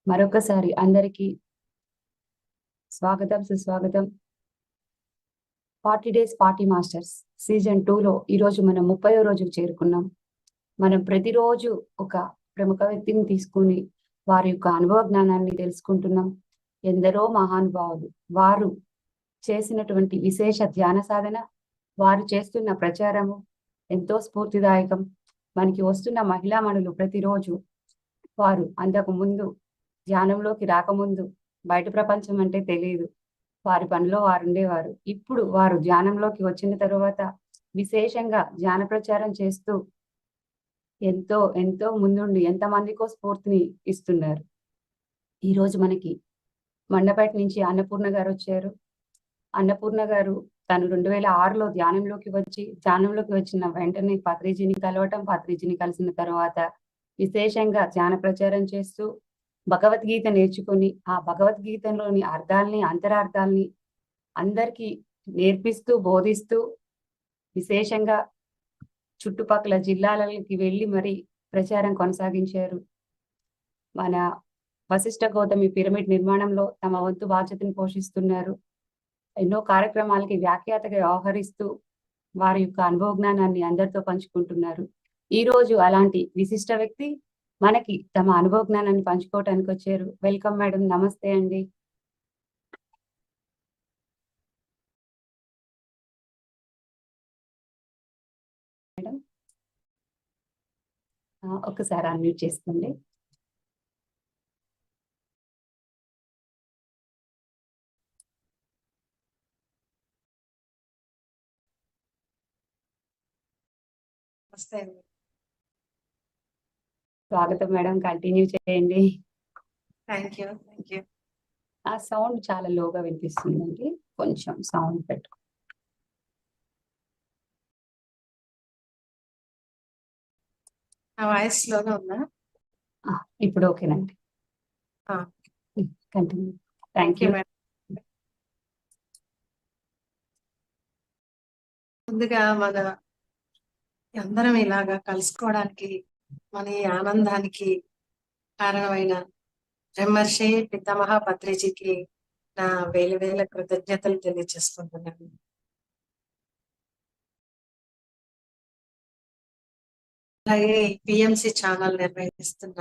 మరొకసారి అందరికీ స్వాగతం, సుస్వాగతం. 40 డేస్ పార్టీ మాస్టర్స్ సీజన్ 2లో ఈరోజు మనం 30వ రోజుకు చేరుకున్నాం. మనం ప్రతిరోజు ఒక ప్రముఖ వ్యక్తిని తీసుకుని వారి యొక్క అనుభవ జ్ఞానాన్ని తెలుసుకుంటున్నాం. ఎందరో మహానుభావులు వారు చేసినటువంటి విశేష ధ్యాన సాధన, వారు చేస్తున్న ప్రచారము ఎంతో స్ఫూర్తిదాయకం. మనకి వస్తున్న మహిళామణులు ప్రతిరోజు వారు అంతకు ముందు ధ్యానంలోకి రాకముందు బయట ప్రపంచం అంటే తెలియదు, వారి పనిలో వారు ఉండేవారు. ఇప్పుడు వారు ధ్యానంలోకి వచ్చిన తరువాత విశేషంగా ధ్యాన ప్రచారం చేస్తూ ఎంతో ఎంతో ముందుండి ఎంతమందికో స్ఫూర్తిని ఇస్తున్నారు. ఈరోజు మనకి మండపేట నుంచి అన్నపూర్ణ గారు వచ్చారు. అన్నపూర్ణ గారు తను 2006లో ధ్యానంలోకి వచ్చిన వెంటనే పత్రిజీని కలవటం, పత్రిజీని కలిసిన తర్వాత విశేషంగా ధ్యాన ప్రచారం చేస్తూ భగవద్గీత నేర్చుకుని ఆ భగవద్గీతలోని అర్థాలని, అంతరార్థాలని అందరికీ నేర్పిస్తూ బోధిస్తూ విశేషంగా చుట్టుపక్కల జిల్లాలకి వెళ్ళి మరి ప్రచారం కొనసాగించారు. మన వశిష్ఠ గౌతమి పిరమిడ్ నిర్మాణంలో తమ వంతు బాధ్యతను పోషిస్తున్నారు. ఎన్నో కార్యక్రమాలకి వ్యాఖ్యాతగా వ్యవహరిస్తూ వారి యొక్క అనుభవ జ్ఞానాన్ని అందరితో పంచుకుంటున్నారు. ఈ రోజు అలాంటి విశిష్ట వ్యక్తి మనకి తమ అనుభవ జ్ఞానాన్ని పంచుకోవటానికి వచ్చారు. వెల్కమ్ మేడం, నమస్తే అండి. మేడం ఒక్కసారి అన్మ్యూట్ చేసుకోండి. స్వాగతం మేడం, కంటిన్యూ చేయండి. Thank you. ఆ సౌండ్ చాలా లోగా వినిపిస్తుందండి, కొంచెం సౌండ్ పెట్టుకో. నా వాయిస్ లోనే ఉందా? ఇప్పుడు ఓకేనండి, కంటిన్యూ. Thank you. ముందుగా మన అందరం ఇలాగా కలుసుకోవడానికి, మన ఈ ఆనందానికి కారణమైన బ్రహ్మర్షి పితామహ పత్రిజీకి నా వేల కృతజ్ఞతలు తెలియజేసుకుంటున్నాను. అలాగే పిఎంసి ఛానల్ నిర్వహిస్తున్న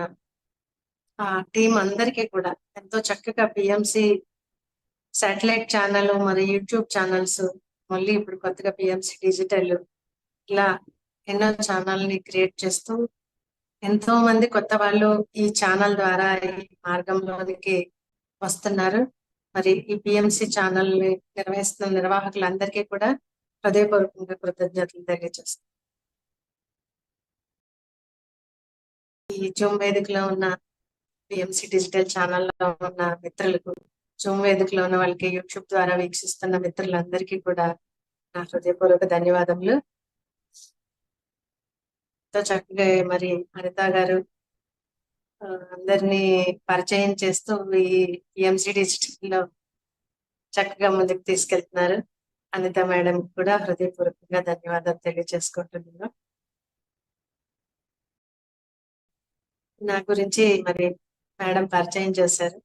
ఆ టీం అందరికీ కూడా ఎంతో చక్కగా పిఎంసి శాటిలైట్ ఛానల్, మరి యూట్యూబ్ ఛానల్స్, మళ్ళీ ఇప్పుడు కొత్తగా పిఎంసి డిజిటల్, ఇలా ఎన్నో ఛానల్ని క్రియేట్ చేస్తూ ఎంతో మంది కొత్త వాళ్ళు ఈ ఛానల్ ద్వారా ఈ మార్గంలోనికి వస్తున్నారు. మరి ఈ పిఎంసి ఛానల్ నిర్వహిస్తున్న నిర్వాహకులందరికీ కూడా హృదయపూర్వకంగా కృతజ్ఞతలు తెలియజేస్తాను. ఈ జూమ్ వేదికలో ఉన్న పిఎంసి డిజిటల్ ఛానల్లో ఉన్న మిత్రులకు, జూమ్ వేదికలో ఉన్న వాళ్ళకి, యూట్యూబ్ ద్వారా వీక్షిస్తున్న మిత్రులందరికీ కూడా నా హృదయపూర్వక ధన్యవాదములు. ఎంతో చక్కగా మరి అనిత గారు అందరినీ పరిచయం చేస్తూ ఈ పిఎంసి డిజిటల్ లో చక్కగా ముందుకు తీసుకెళ్తున్నారు. అనిత మేడం కూడా హృదయపూర్వకంగా ధన్యవాదాలు తెలియజేసుకుంటున్నాను. నా గురించి మరి మేడం పరిచయం చేశారు.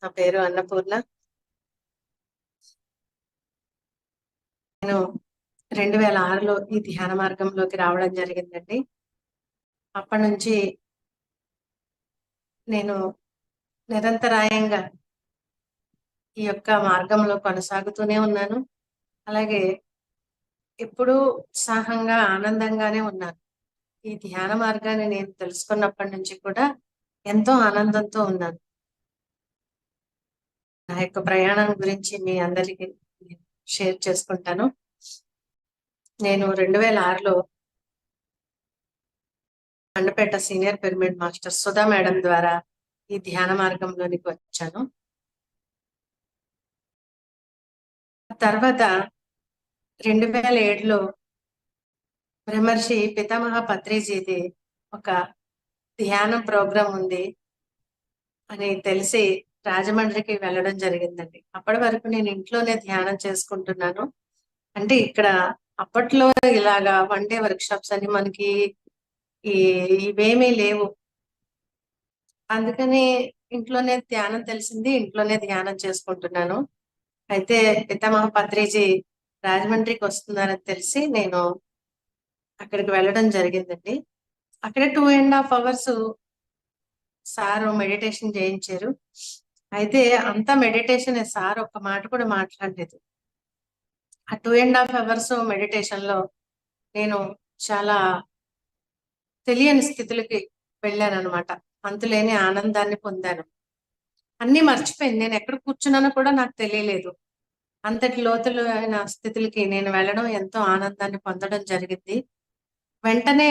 నా పేరు అన్నపూర్ణ. నేను 2006లో ఈ ధ్యాన మార్గంలోకి రావడం జరిగిందండి. అప్పటి నుంచి నేను నిరంతరాయంగా ఈ యొక్క మార్గంలో కొనసాగుతూనే ఉన్నాను. అలాగే ఎప్పుడూ ఉత్సాహంగా, ఆనందంగానే ఉన్నాను. ఈ ధ్యాన మార్గాన్ని నేను తెలుసుకున్నప్పటి నుంచి కూడా ఎంతో ఆనందంతో ఉన్నాను. నా యొక్క ప్రయాణం గురించి మీ అందరికీ షేర్ చేసుకుంటాను. నేను 2006లో Mandapeta senior pyramid master Sudha madam ద్వారా ఈ ధ్యాన మార్గంలోనికి వచ్చాను. తర్వాత 2007లో బ్రహ్మర్షి పితామహ పత్రిజీది ఒక ధ్యానం ప్రోగ్రాం ఉంది అని తెలిసి రాజమండ్రికి వెళ్ళడం జరిగిందండి. అప్పటి వరకు నేను ఇంట్లోనే ధ్యానం చేసుకుంటున్నాను. అంటే ఇక్కడ అప్పట్లో ఇలాగా 1 డే వర్క్ షాప్స్ అని మనకి ఇవేమీ లేవు. అందుకని ఇంట్లోనే ధ్యానం తెలిసింది, ఇంట్లోనే ధ్యానం చేసుకుంటున్నాను. అయితే పితామహ పత్రిజీ రాజమండ్రికి వస్తున్నారని తెలిసి నేను అక్కడికి వెళ్ళడం జరిగిందండి. అక్కడ 2.5 hours సార్ మెడిటేషన్ చేయించారు. అయితే అంత మెడిటేషన్ సార్ ఒక్క మాట కూడా మాట్లాడలేదు. ఆ 2.5 hours మెడిటేషన్ లో నేను చాలా తెలియని స్థితులకి వెళ్ళాను అనమాట. అంతులేని ఆనందాన్ని పొందాను. అన్ని మర్చిపోయింది. నేను ఎక్కడ కూర్చున్నానో కూడా నాకు తెలియలేదు. అంతటి లోతులైన స్థితులకి నేను వెళ్ళడం, ఎంతో ఆనందాన్ని పొందడం జరిగింది. వెంటనే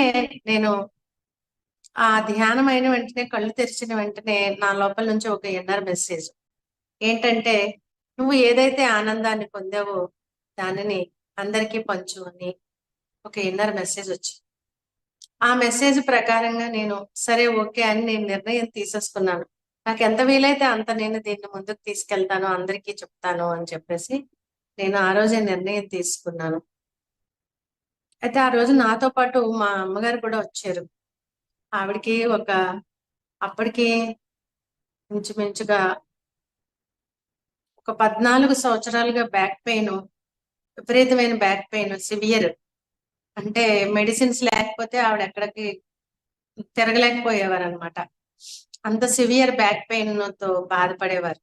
నేను ఆ ధ్యానం అయిన వెంటనే, కళ్ళు తెరిచిన వెంటనే నా లోపల నుంచి ఒక ఇన్నర్ మెసేజ్ ఏంటంటే, నువ్వు ఏదైతే ఆనందాన్ని పొందావో దానిని అందరికీ పంచు అని ఒక ఇన్నర్ మెసేజ్ వచ్చింది. ఆ మెసేజ్ ప్రకారంగా నేను సరే ఓకే అని నేను నిర్ణయం తీసేసుకున్నాను. నాకు ఎంత వీలైతే అంత నేను దీన్ని ముందుకు తీసుకెళ్తాను, అందరికీ చెప్తాను అని చెప్పేసి నేను ఆ రోజే నిర్ణయం తీసుకున్నాను. అయితే ఆ రోజు నాతో పాటు మా అమ్మగారు కూడా వచ్చారు. ఆవిడకి అప్పటికి ఇంచుమించుగా ఒక 14 సంవత్సరాలుగా బ్యాక్ పెయిన్, విపరీతమైన బ్యాక్ పెయిన్, సివియర్. అంటే మెడిసిన్స్ లేకపోతే ఆవిడ ఎక్కడికి తిరగలేకపోయేవారు అనమాట. అంత సివియర్ బ్యాక్ పెయిన్ తో బాధపడేవారు.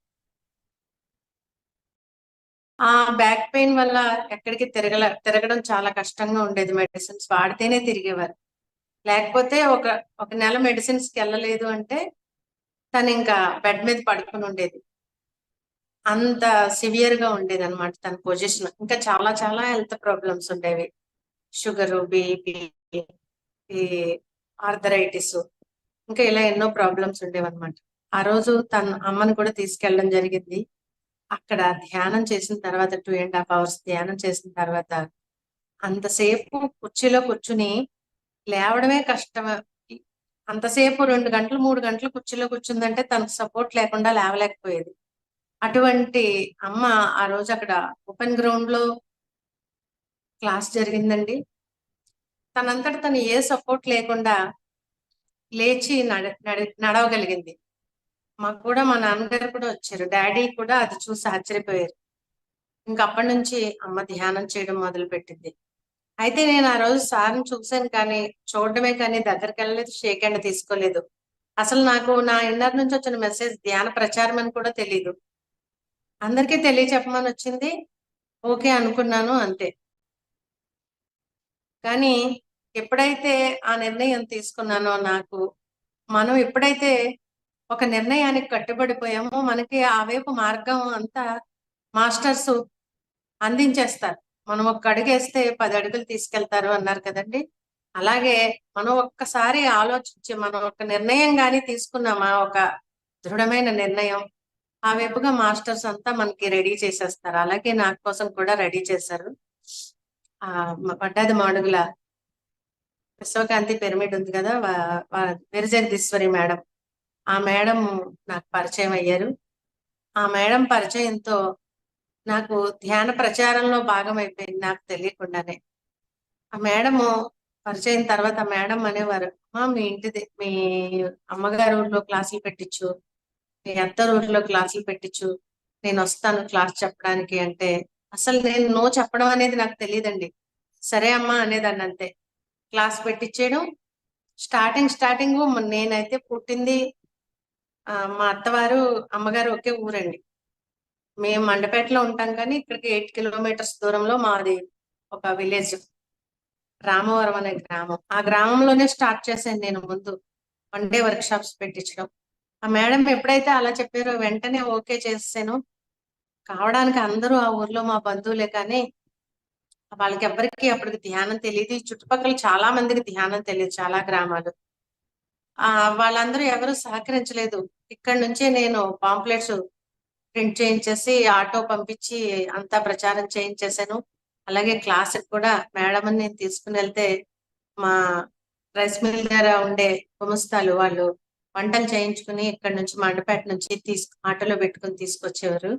ఆ బ్యాక్ పెయిన్ వల్ల ఎక్కడికి తిరగడం చాలా కష్టంగా ఉండేది. మెడిసిన్స్ వాడితేనే తిరిగేవారు. లేకపోతే ఒక నెల మెడిసిన్స్ కి వెళ్ళలేదు అంటే తను ఇంకా బెడ్ మీద పడుకుని ఉండేది. అంత సివియర్ గా ఉండేది అనమాట తన పొజిషన్. ఇంకా చాలా చాలా హెల్త్ ప్రాబ్లమ్స్ ఉండేవి. షుగరు, బీపీ, ఈ ఆర్థరైటిస్, ఇంకా ఇలా ఎన్నో ప్రాబ్లమ్స్ ఉండేవన్నమాట. ఆ రోజు తన అమ్మని కూడా తీసుకెళ్ళడం జరిగింది. అక్కడ ధ్యానం చేసిన తర్వాత 2.5 hours ధ్యానం చేసిన తర్వాత అంతసేపు కుర్చీలో కూర్చుని లేవడమే కష్టం. అంతసేపు 2 గంటలు 3 గంటలు కుర్చీలో కూర్చుందంటే తనకు సపోర్ట్ లేకుండా లేవలేకపోయేది. అటువంటి అమ్మ ఆ రోజు అక్కడ ఓపెన్ గ్రౌండ్ లో క్లాస్ జరిగిందండి. తనంతట తను ఏ సపోర్ట్ లేకుండా లేచి నడవగలిగింది. మాకు కూడా మా నాన్నగారు కూడా వచ్చారు. డాడీ కూడా అది చూసి ఆశ్చర్యపోయారు. ఇంకా అప్పటి నుంచి అమ్మ ధ్యానం చేయడం మొదలు పెట్టింది. అయితే నేను ఆ రోజు సార్ని చూశాను కానీ, చూడడమే కానీ దగ్గరికి వెళ్ళలేదు, షేక్ హ్యాండ్ తీసుకోలేదు. అసలు నాకు నా ఇన్నర్ నుంచి వచ్చిన మెసేజ్ ధ్యాన ప్రచారం అని కూడా తెలియదు. అందరికీ తెలియచెప్పమని వచ్చింది. ఓకే అనుకున్నాను అంతే. కానీ ఎప్పుడైతే ఆ నిర్ణయం తీసుకున్నానో, మనం ఎప్పుడైతే ఒక నిర్ణయానికి కట్టుబడిపోయామో మనకి ఆ వైపు మార్గం అంతా మాస్టర్స్ అందించేస్తారు. మనం ఒక్క అడుగేస్తే 10 అడుగులు తీసుకెళ్తారు అన్నారు కదండి. అలాగే మనం ఒక్కసారి ఆలోచించి మనం ఒక నిర్ణయం గాని తీసుకున్నామా, ఒక దృఢమైన నిర్ణయం, ఆ వైపుగా మాస్టర్స్ అంతా మనకి రెడీ చేసేస్తారు. అలాగే నా కోసం కూడా రెడీ చేశారు. వడ్డాది మాడుగుల విశ్వకాంతి పిరమిడ్ ఉంది కదా, వీరజగదీశ్వరి మేడం, ఆ మేడం నాకు పరిచయం అయ్యారు. ఆ మేడం పరిచయంతో నాకు ధ్యాన ప్రచారంలో భాగం అయిపోయింది నాకు తెలియకుండానే. ఆ మేడము పరిచయం తర్వాత మేడం అనేవారు, మీ అమ్మగారు ఊర్లో క్లాసులు పెట్టించు, మీ అత్త ఊర్లో క్లాసులు పెట్టించు, నేను వస్తాను క్లాస్ చెప్పడానికి అంటే అసలు నేను నో చెప్పడం అనేది నాకు తెలియదండి. సరే అమ్మా అనేదాన్ని అంతే. క్లాస్ పెట్టించేయడం. స్టార్టింగ్ నేనైతే పుట్టింది, మా అత్తవారు అమ్మగారు ఒకే ఊరండి. మేము మండపేటలో ఉంటాం కానీ ఇక్కడికి 8 kilometers దూరంలో మాది ఒక విలేజ్, రామవరం అనే గ్రామం. ఆ గ్రామంలోనే స్టార్ట్ చేశాను నేను ముందు 1 day workshops పెట్టించడం. ఆ మేడం ఎప్పుడైతే అలా చెప్పారో వెంటనే ఓకే చేసాను. కావడానికి అందరూ ఆ ఊర్లో మా బంధువులే కానీ వాళ్ళకి ఎవరికి అప్పటికి ధ్యానం తెలియదు. ఈ చుట్టుపక్కల చాలా మందికి ధ్యానం తెలియదు, చాలా గ్రామాలు. వాళ్ళందరూ ఎవరు సహకరించలేదు. ఇక్కడి నుంచే నేను పాంప్లెట్స్ ప్రింట్ చేయించేసి ఆటో పంపించి అంతా ప్రచారం చేయించేశాను. అలాగే క్లాసుకి కూడా మేడం నేను తీసుకుని వెళ్తే మా రైస్ మిల్ దగ్గర ఉండే గుమస్తాలు వాళ్ళు వంటలు చేయించుకుని ఇక్కడ నుంచి మండపేట నుంచి ఆటోలో పెట్టుకుని తీసుకొచ్చేవారు.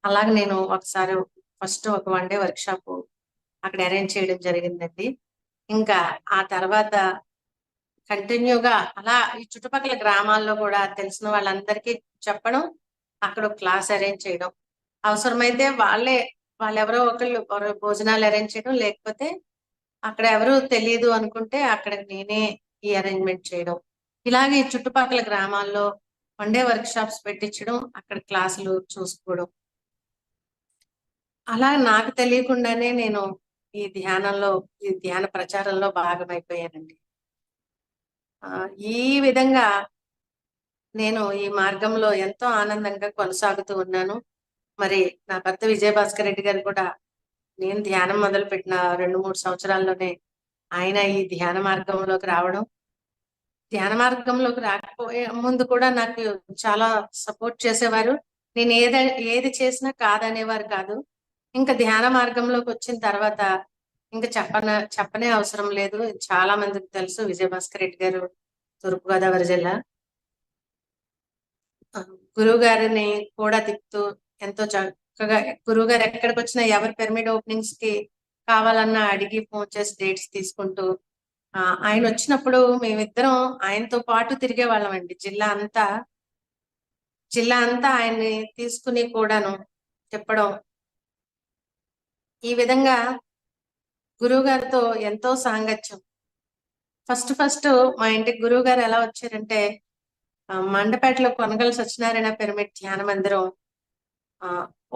అలాగే నేను ఒకసారి ఫస్ట్ ఒక 1 day వర్క్షాప్ అక్కడ అరేంజ్ చేయడం జరిగిందండి. ఇంకా ఆ తర్వాత కంటిన్యూగా అలా ఈ చుట్టుపక్కల గ్రామాల్లో కూడా తెలిసిన వాళ్ళందరికీ చెప్పడం, అక్కడ క్లాస్ అరేంజ్ చేయడం, అవసరమైతే వాళ్ళెవరో ఒకరు భోజనాలు అరేంజ్ చేయడం, లేకపోతే అక్కడ ఎవరు తెలియదు అనుకుంటే అక్కడ నేనే ఈ అరేంజ్మెంట్ చేయడం, ఇలాగే ఈ చుట్టుపక్కల గ్రామాల్లో వన్ డే వర్క్ షాప్స్ పెట్టించడం, అక్కడ క్లాసులు చూసుకోవడం, అలా నాకు తెలియకుండానే నేను ఈ ధ్యాన ప్రచారంలో భాగమైపోయానండి. ఈ విధంగా నేను ఈ మార్గంలో ఎంతో ఆనందంగా కొనసాగుతూ ఉన్నాను. మరి నా భర్త విజయభాస్కర్ రెడ్డి గారు కూడా నేను ధ్యానం మొదలుపెట్టిన 2-3 సంవత్సరాల్లోనే ఆయన ఈ ధ్యాన మార్గంలోకి రావడం, ధ్యాన మార్గంలోకి రాకపోయే ముందు కూడా నాకు చాలా సపోర్ట్ చేసేవారు. నేను ఏది చేసినా కాదనేవారు కాదు. ఇంకా ధ్యాన మార్గంలోకి వచ్చిన తర్వాత ఇంకా చెప్పనే అవసరం లేదు. చాలా మందికి తెలుసు విజయభాస్కర్ రెడ్డి గారు తూర్పుగోదావరి జిల్లా. గురువు గారిని కూడా తిప్పుతూ ఎంతో చక్కగా గురువు గారు ఎక్కడికి వచ్చినా ఎవరి పిరమిడ్ ఓపెనింగ్స్ కి కావాలన్నా అడిగి ఫోన్ చేసి డేట్స్ తీసుకుంటూ, ఆయన వచ్చినప్పుడు మేమిద్దరం ఆయనతో పాటు తిరిగే వాళ్ళం అండి. జిల్లా అంతా ఆయన్ని తీసుకుని కూడాను చెప్పడం, ఈ విధంగా గురువు గారితో ఎంతో సాంగత్యం. ఫస్ట్ మా ఇంటికి గురువు గారు ఎలా వచ్చారంటే, మండపేటలో కొనగల సత్యనారాయణ పిరమిడ్ ధ్యాన మందిరం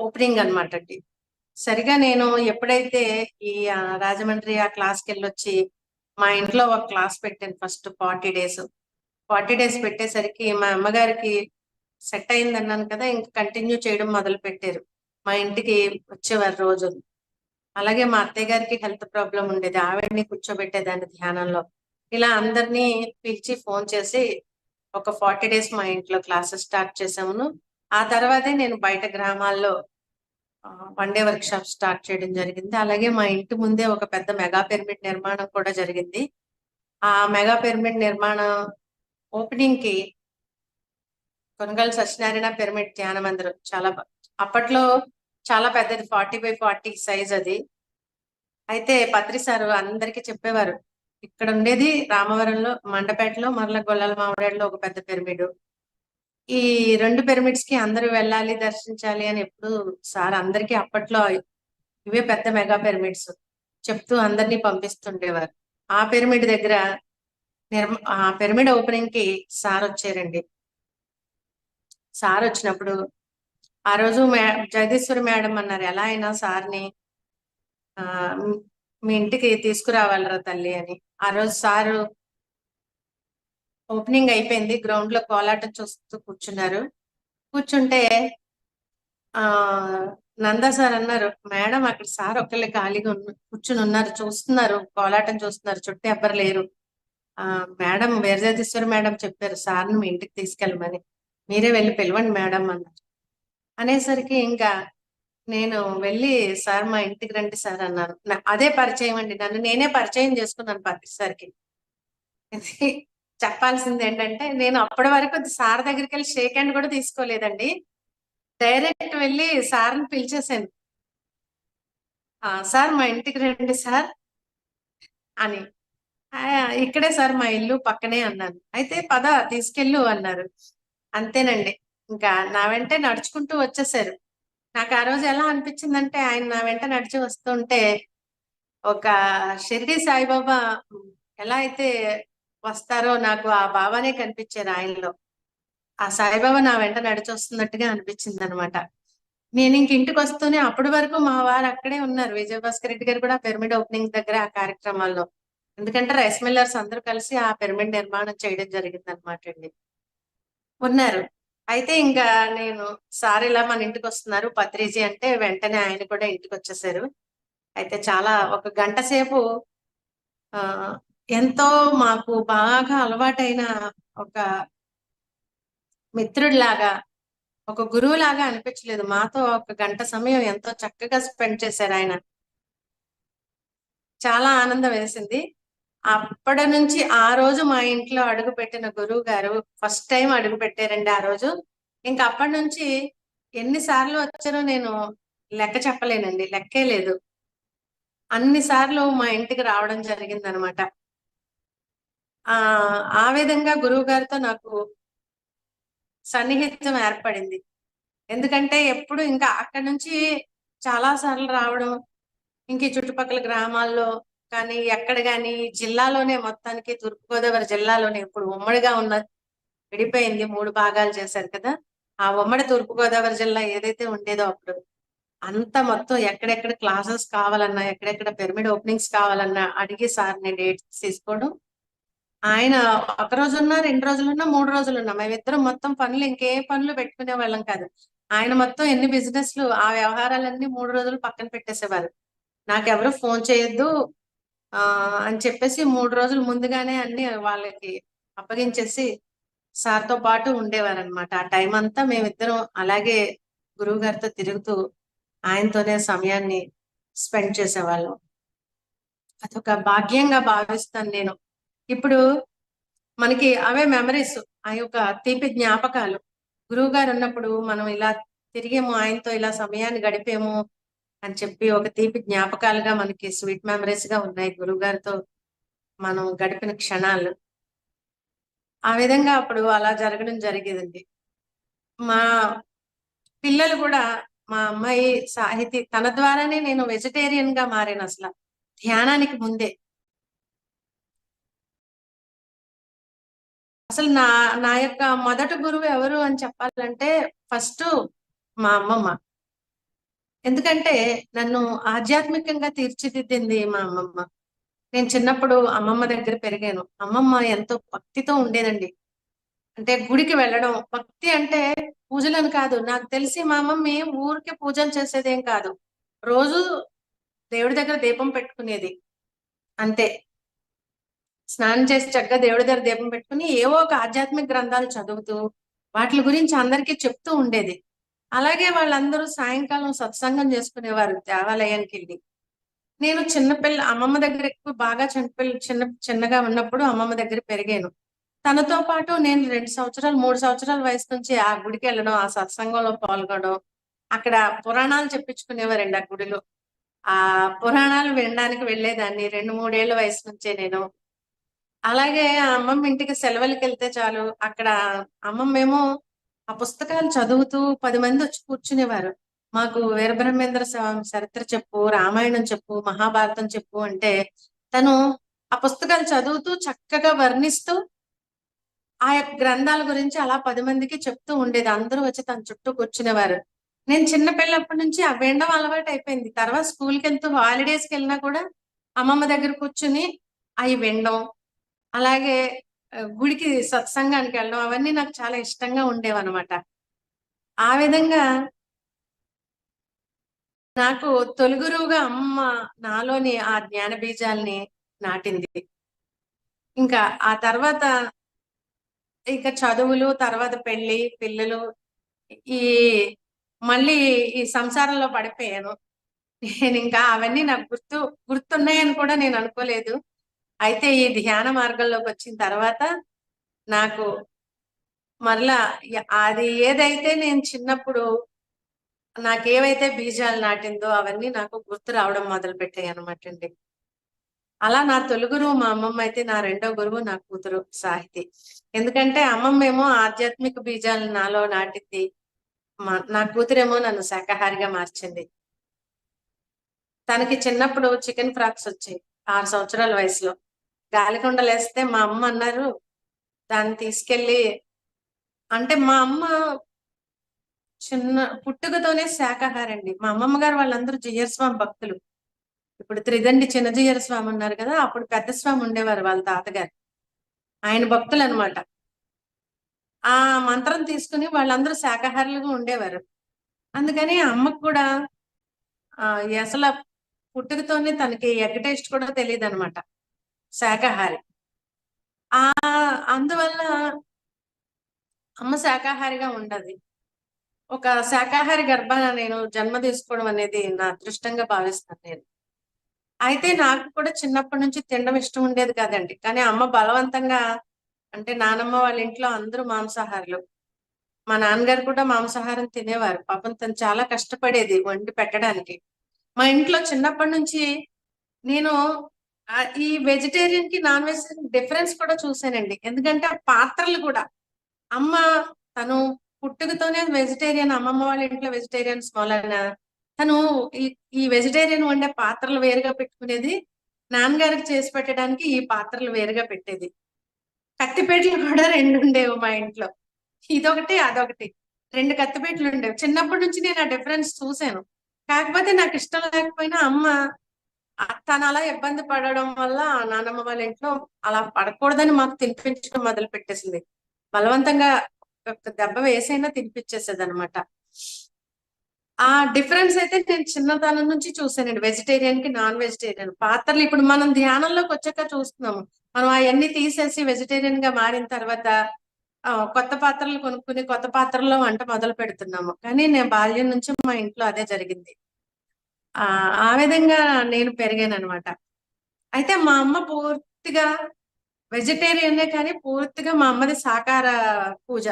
ఓపెనింగ్ అనమాట అండి. సరిగా నేను ఎప్పుడైతే ఈ రాజమండ్రి ఆ క్లాస్కి వెళ్ళొచ్చి మా ఇంట్లో ఒక క్లాస్ పెట్టాను ఫస్ట్ 40 డేస్ పెట్టేసరికి మా అమ్మగారికి సెట్ అయింది అన్నాను కదా, ఇంకా కంటిన్యూ చేయడం మొదలు పెట్టారు. మా ఇంటికి వచ్చేవారు రోజు. అలాగే మా అత్తయ్య గారికి హెల్త్ ప్రాబ్లం ఉండేది, ఆవిడని కూర్చోబెట్టేదాన్ని ధ్యానంలో. ఇలా అందరినీ పిలిచి ఫోన్ చేసి ఒక 40 డేస్ మా ఇంట్లో క్లాసెస్ స్టార్ట్ చేసాము. ఆ తర్వాతే నేను బయట గ్రామాల్లో one day work shop start చేయడం జరిగింది. అలాగే మా ఇంటి ముందే ఒక పెద్ద మెగా పిరమిడ్ నిర్మాణం కూడా జరిగింది. ఆ మెగా పిరమిడ్ నిర్మాణం ఓపెనింగ్ కి కొనగల సత్యనారాయణ పిరమిడ్ ధ్యాన మందిరం అప్పట్లో చాలా పెద్దది, 40x40 సైజ్ అది. అయితే పత్రి సారు అందరికీ చెప్పేవారు, ఇక్కడ ఉండేది రామవరంలో మండపేటలో మరల గొల్లల మామిడాడలో ఒక పెద్ద పిరమిడ్, ఈ 2 పిరమిడ్స్ కి అందరూ వెళ్ళాలి దర్శించాలి అని ఎప్పుడు సార్ అందరికీ అప్పట్లో ఇవే పెద్ద మెగా పిరమిడ్స్ చెప్తూ అందరినీ పంపిస్తుండేవారు. ఆ పిరమిడ్ దగ్గర ఆ పిరమిడ్ ఓపెనింగ్ కి సార్ వచ్చారండి. సార్ వచ్చినప్పుడు ఆ రోజు జగదీశ్వరి మేడం అన్నారు, ఎలా అయినా సార్ని మీ ఇంటికి తీసుకురావాలరా తల్లి అని. ఆ రోజు సారు ఓపెనింగ్ అయిపోయింది, గ్రౌండ్ లో కోలాటం చూస్తూ కూర్చుంటే నందా సార్ అన్నారు, మేడం అక్కడ సార్ ఒకళ్ళే ఖాళీగా కూర్చుని ఉన్నారు, చూస్తున్నారు, కోలాటం చూస్తున్నారు, చుట్టూ ఎవ్వరు లేరు. మేడం వీరజగదీశ్వరి మేడం చెప్పారు సార్ని మీ ఇంటికి తీసుకెళ్ళమని, మీరే వెళ్ళి పిలవండి మేడం అన్నారు. అనేసరికి ఇంకా నేను వెళ్ళి సార్ మా ఇంటికి రండి సార్ అన్నాను. అదే పరిచయం అండి, నన్ను నేనే పరిచయం చేసుకున్నాను పత్రి సార్కి. చెప్పాల్సింది ఏంటంటే, నేను అప్పటి వరకు సార్ దగ్గరికి వెళ్ళి షేక్ హ్యాండ్ కూడా తీసుకోలేదండి. డైరెక్ట్ వెళ్ళి సార్ని పిలిచేసాను, సార్ మా ఇంటికి రండి సార్ అని. ఇక్కడే సార్ మా ఇల్లు పక్కనే అన్నాను. అయితే పద తీసుకెళ్ళు అన్నారు. అంతేనండి, ఇంకా నా వెంటే నడుచుకుంటూ వచ్చేసారు. నాకు ఆ రోజు ఎలా అనిపించిందంటే, ఆయన నా వెంట నడిచి వస్తుంటే ఒక షిరిడి సాయిబాబా ఎలా అయితే వస్తారో నాకు ఆ భావనే కనిపించారు ఆయనలో. ఆ సాయిబాబా నా వెంట నడిచి వస్తున్నట్టుగా అనిపించింది అనమాట. నేను ఇంటికి వస్తూనే అప్పటి వరకు మా వారు అక్కడే ఉన్నారు, విజయభాస్కర్ రెడ్డి గారు కూడా పిరమిడ్ ఓపెనింగ్ దగ్గర ఆ కార్యక్రమాల్లో. ఎందుకంటే రైస్ మిల్లర్స్ అందరూ కలిసి ఆ పిరమిడ్ నిర్మాణం చేయడం జరిగింది అనమాట అండి. ఉన్నారు. అయితే ఇంకా నేను సార్ ఇలా మన ఇంటికి వస్తున్నారు పత్రిజీ అంటే వెంటనే ఆయన కూడా ఇంటికి వచ్చేసారు. అయితే చాలా ఒక గంట సేపు ఎంతో మాకు బాగా అలవాటైన ఒక మిత్రుడిలాగా, ఒక గురువు లాగా అనిపించలేదు. మాతో ఒక గంట సమయం ఎంతో చక్కగా స్పెండ్ చేశారు ఆయన. చాలా ఆనందం వేసింది. అప్పటి నుంచి ఆ రోజు మా ఇంట్లో అడుగు పెట్టిన గురువు గారు ఫస్ట్ టైం అడుగు పెట్టారండి ఆ రోజు. ఇంకా అప్పటి నుంచి ఎన్నిసార్లు వచ్చారో నేను లెక్క చెప్పలేనండి, లెక్కే లేదు. అన్ని సార్లు మా ఇంటికి రావడం జరిగింది అనమాట. ఆ ఆ విధంగా గురువు గారితో నాకు సన్నిహిత్యం ఏర్పడింది. ఎందుకంటే ఎప్పుడు ఇంకా అక్కడి నుంచి చాలా సార్లు రావడం, ఇంక ఈ చుట్టుపక్కల గ్రామాల్లో కానీ ఎక్కడ కానీ జిల్లాలోనే మొత్తానికి తూర్పుగోదావరి జిల్లాలోనే ఇప్పుడు ఉమ్మడిగా ఉన్న విడిపోయింది 3 భాగాలు చేశారు కదా. ఆ ఉమ్మడి తూర్పుగోదావరి జిల్లా ఏదైతే ఉండేదో అప్పుడు అంతా మొత్తం ఎక్కడెక్కడ క్లాసెస్ కావాలన్నా, ఎక్కడెక్కడ పిరమిడ్ ఓపెనింగ్స్ కావాలన్నా అడిగి సార్‌ని డేట్స్ తీసుకోవడం. ఆయన ఒక రోజున్నా, 2 రోజులున్నా, 3 రోజులున్నా మేమిద్దరం మొత్తం పనులు ఇంకే పనులు పెట్టుకునే వాళ్ళం కాదు. ఆయన మొత్తం ఎన్ని బిజినెస్‌లు ఆ వ్యవహారాలన్నీ 3 రోజులు పక్కన పెట్టేసేవారు. నాకెవరు ఫోన్ చేయొద్దు అని చెప్పేసి 3 రోజులు ముందుగానే అన్ని వాళ్ళకి అప్పగించేసి సార్‌తో పాటు ఉండేవారనమాట. ఆ టైం అంతా మేమిద్దరం అలాగే గురువుగారితో తిరుగుతూ ఆయనతోనే సమయాన్ని స్పెండ్ చేసేవాళ్ళం. అదొక భాగ్యంగా భావిస్తాను నేను. ఇప్పుడు మనకి అవే మెమరీస్, ఆ యొక్క తీపి జ్ఞాపకాలు. గురువుగారు ఉన్నప్పుడు మనం ఇలా తిరిగాము, ఆయనతో ఇలా సమయాన్ని గడిపాము అని చెప్పి ఒక తీపి జ్ఞాపకాలుగా మనకి స్వీట్ మెమరీస్ గా ఉన్నాయి గురువుగారితో మనం గడిపిన క్షణాలు. ఆ విధంగా అప్పుడు అలా జరగడం జరిగేదండి. మా పిల్లలు కూడా మా అమ్మాయి సాహితీ తన ద్వారానే నేను వెజిటేరియన్ గా మారాను అసలు ధ్యానానికి ముందే. అసలు నా నా యొక్క మొదటి గురువు ఎవరు అని చెప్పాలంటే ఫస్ట్ మా అమ్మమ్మ. ఎందుకంటే నన్ను ఆధ్యాత్మికంగా తీర్చిదిద్దింది మా అమ్మమ్మ. నేను చిన్నప్పుడు అమ్మమ్మ దగ్గర పెరిగాను. అమ్మమ్మ ఎంతో భక్తితో ఉండేదండి. అంటే గుడికి వెళ్ళడం భక్తి అంటే పూజలని కాదు. నాకు తెలిసి మా అమ్మమ్మ ఊరికే పూజలు చేసేదేం కాదు. రోజు దేవుడి దగ్గర దీపం పెట్టుకునేది అంతే. స్నానం చేసి చక్కగా దేవుడి దగ్గర దీపం పెట్టుకుని ఏవో ఒక ఆధ్యాత్మిక గ్రంథాలు చదువుతూ వాటి గురించి అందరికీ చెప్తూ ఉండేది. అలాగే వాళ్ళందరూ సాయంకాలం సత్సంగం చేసుకునేవారు దేవాలయానికి వెళ్ళి. నేను చిన్నపిల్ల అమ్మమ్మ దగ్గర ఎక్కువ బాగా చిన్నగా ఉన్నప్పుడు అమ్మమ్మ దగ్గర పెరిగాను. తనతో పాటు నేను 2 సంవత్సరాలు 3 సంవత్సరాల వయసు నుంచి ఆ గుడికి వెళ్ళడం, ఆ సత్సంగంలో పాల్గొనడం, అక్కడ పురాణాలు చెప్పించుకునేవారండి ఆ గుడిలో. ఆ పురాణాలు వినడానికి వెళ్ళేదాన్ని 2, 3 ఏళ్ల వయసు నుంచే నేను. అలాగే ఆ అమ్మమ్మ ఇంటికి సెలవులకి వెళ్తే చాలు అక్కడ అమ్మమ్మేమో ఆ పుస్తకాలు చదువుతూ 10 మంది వచ్చి కూర్చునేవారు. మాకు వీరబ్రహ్మేంద్ర స్వామి చరిత్ర చెప్పు, రామాయణం చెప్పు, మహాభారతం చెప్పు అంటే తను ఆ పుస్తకాలు చదువుతూ చక్కగా వర్ణిస్తూ ఆ యొక్క గ్రంథాల గురించి అలా 10 మందికి చెప్తూ ఉండేది. అందరూ వచ్చి తన చుట్టూ కూర్చునేవారు. నేను చిన్న పిల్లప్పటి నుంచి అవి వినడం అలవాటు అయిపోయింది. తర్వాత స్కూల్‌కి వెళ్తూ హాలిడేస్‌కి వెళ్ళినా కూడా అమ్మమ్మ దగ్గర కూర్చుని అవి వినడం. అలాగే గుడికి సత్సంగానికి వెళ్ళడం అవన్నీ నాకు చాలా ఇష్టంగా ఉండేవన్నమాట. ఆ విధంగా నాకు తొలి గురువుగా అమ్మ నాలోని ఆ జ్ఞాన బీజాల్ని నాటింది. ఇంకా ఆ తర్వాత ఇక చదువులు, తర్వాత పెళ్లి, పిల్లలు ఈ మళ్ళీ ఈ సంసారంలో పడిపోయాను. నేనింకా అవన్నీ నాకు గుర్తున్నాయని కూడా నేను అనుకోలేదు. అయితే ఈ ధ్యాన మార్గంలోకి వచ్చిన తర్వాత నాకు మరలా అది ఏదైతే నేను చిన్నప్పుడు నాకేవైతే బీజాలు నాటిందో అవన్నీ నాకు గుర్తు రావడం మొదలు పెట్టాయి అనమాట అండి. అలా నా తొలి గురువు మా అమ్మమ్మ అయితే నా రెండో గురువు నా కూతురు సాహితి. ఎందుకంటే అమ్మమ్మ ఏమో ఆధ్యాత్మిక బీజాలను నాలో నాటింది. నా కూతురేమో నన్ను శాకాహారిగా మార్చింది. తనకి చిన్నప్పుడు చికెన్ ఫ్రాక్స్ వచ్చాయి 6 సంవత్సరాల వయసులో. గాలికొండలేస్తే మా అమ్మ అన్నారు దాన్ని తీసుకెళ్ళి అంటే మా అమ్మ చిన్న పుట్టుకతోనే శాకాహారండి. మా అమ్మమ్మ గారు వాళ్ళందరూ జీయర్ స్వామి భక్తులు. ఇప్పుడు త్రిదండి చిన్నజీయర్ స్వామి ఉన్నారు కదా, అప్పుడు పెద్ద స్వామి ఉండేవారు వాళ్ళ తాతగారు. ఆయన భక్తులు అనమాట. ఆ మంత్రం తీసుకుని వాళ్ళందరూ శాకాహారులుగా ఉండేవారు. అందుకని అమ్మకు కూడా అసలు పుట్టుకతోనే తనకి ఎగ్ టేస్ట్ కూడా తెలియదు అనమాట. శాకాహారి. ఆ అందువల్ల అమ్మ శాకాహారిగా ఉండదు. ఒక శాకాహారి గర్భాన నేను జన్మ తీసుకోవడం అనేది నా అదృష్టంగా భావిస్తాను నేను. అయితే నాకు కూడా చిన్నప్పటి నుంచి తినడం ఇష్టం ఉండేది కాదండి. కానీ అమ్మ బలవంతంగా అంటే నానమ్మ వాళ్ళ ఇంట్లో అందరూ మాంసాహారులు. మా నాన్నగారు కూడా మాంసాహారం తినేవారు. పాపం తను చాలా కష్టపడేది వండి పెట్టడానికి. మా ఇంట్లో చిన్నప్పటి నుంచి నేను ఈ వెజిటేరియన్ కి నాన్ వెజిటేరియన్ డిఫరెన్స్ కూడా చూసానండి. ఎందుకంటే ఆ పాత్రలు కూడా అమ్మ తను పుట్టుకతోనే వెజిటేరియన్, అమ్మమ్మ వాళ్ళ ఇంట్లో వెజిటేరియన్స్ వలన తను ఈ ఈ వెజిటేరియన్ వండే పాత్రలు వేరుగా పెట్టుకునేది. నాన్నగారికి చేసి పెట్టడానికి ఈ పాత్రలు వేరుగా పెట్టేది. కత్తిపీటలు కూడా 2 ఉండేవి మా ఇంట్లో. ఇదొకటి, అదొకటి. 2 కత్తిపీటలు ఉండేవి. చిన్నప్పటి నుంచి నేను ఆ డిఫరెన్స్ చూసాను. కాకపోతే నాకు ఇష్టం లేకపోయినా అమ్మ తను అలా ఇబ్బంది పడడం వల్ల నానమ్మ వాళ్ళ ఇంట్లో అలా పడకూడదని మాకు తినిపించడం మొదలు పెట్టేసింది. బలవంతంగా ఒక దెబ్బ వేసైనా తినిపించేసేది అనమాట. ఆ డిఫరెన్స్ అయితే నేను చిన్నతనం నుంచి చూసానండి. వెజిటేరియన్ కి నాన్ వెజిటేరియన్ పాత్రలు ఇప్పుడు మనం ధ్యానంలోకి వచ్చాక చూస్తున్నాము. మనం అవన్నీ తీసేసి వెజిటేరియన్ గా మారిన తర్వాత కొత్త పాత్రలు కొనుక్కుని కొత్త పాత్రల్లో వంట మొదలు పెడుతున్నాము. కానీ నేను బాల్యం నుంచి మా ఇంట్లో అదే జరిగింది. ఆ విధంగా నేను పెరిగాను అనమాట. అయితే మా అమ్మ పూర్తిగా వెజిటేరియనే, కానీ పూర్తిగా మా అమ్మది శాకాహార పూజ,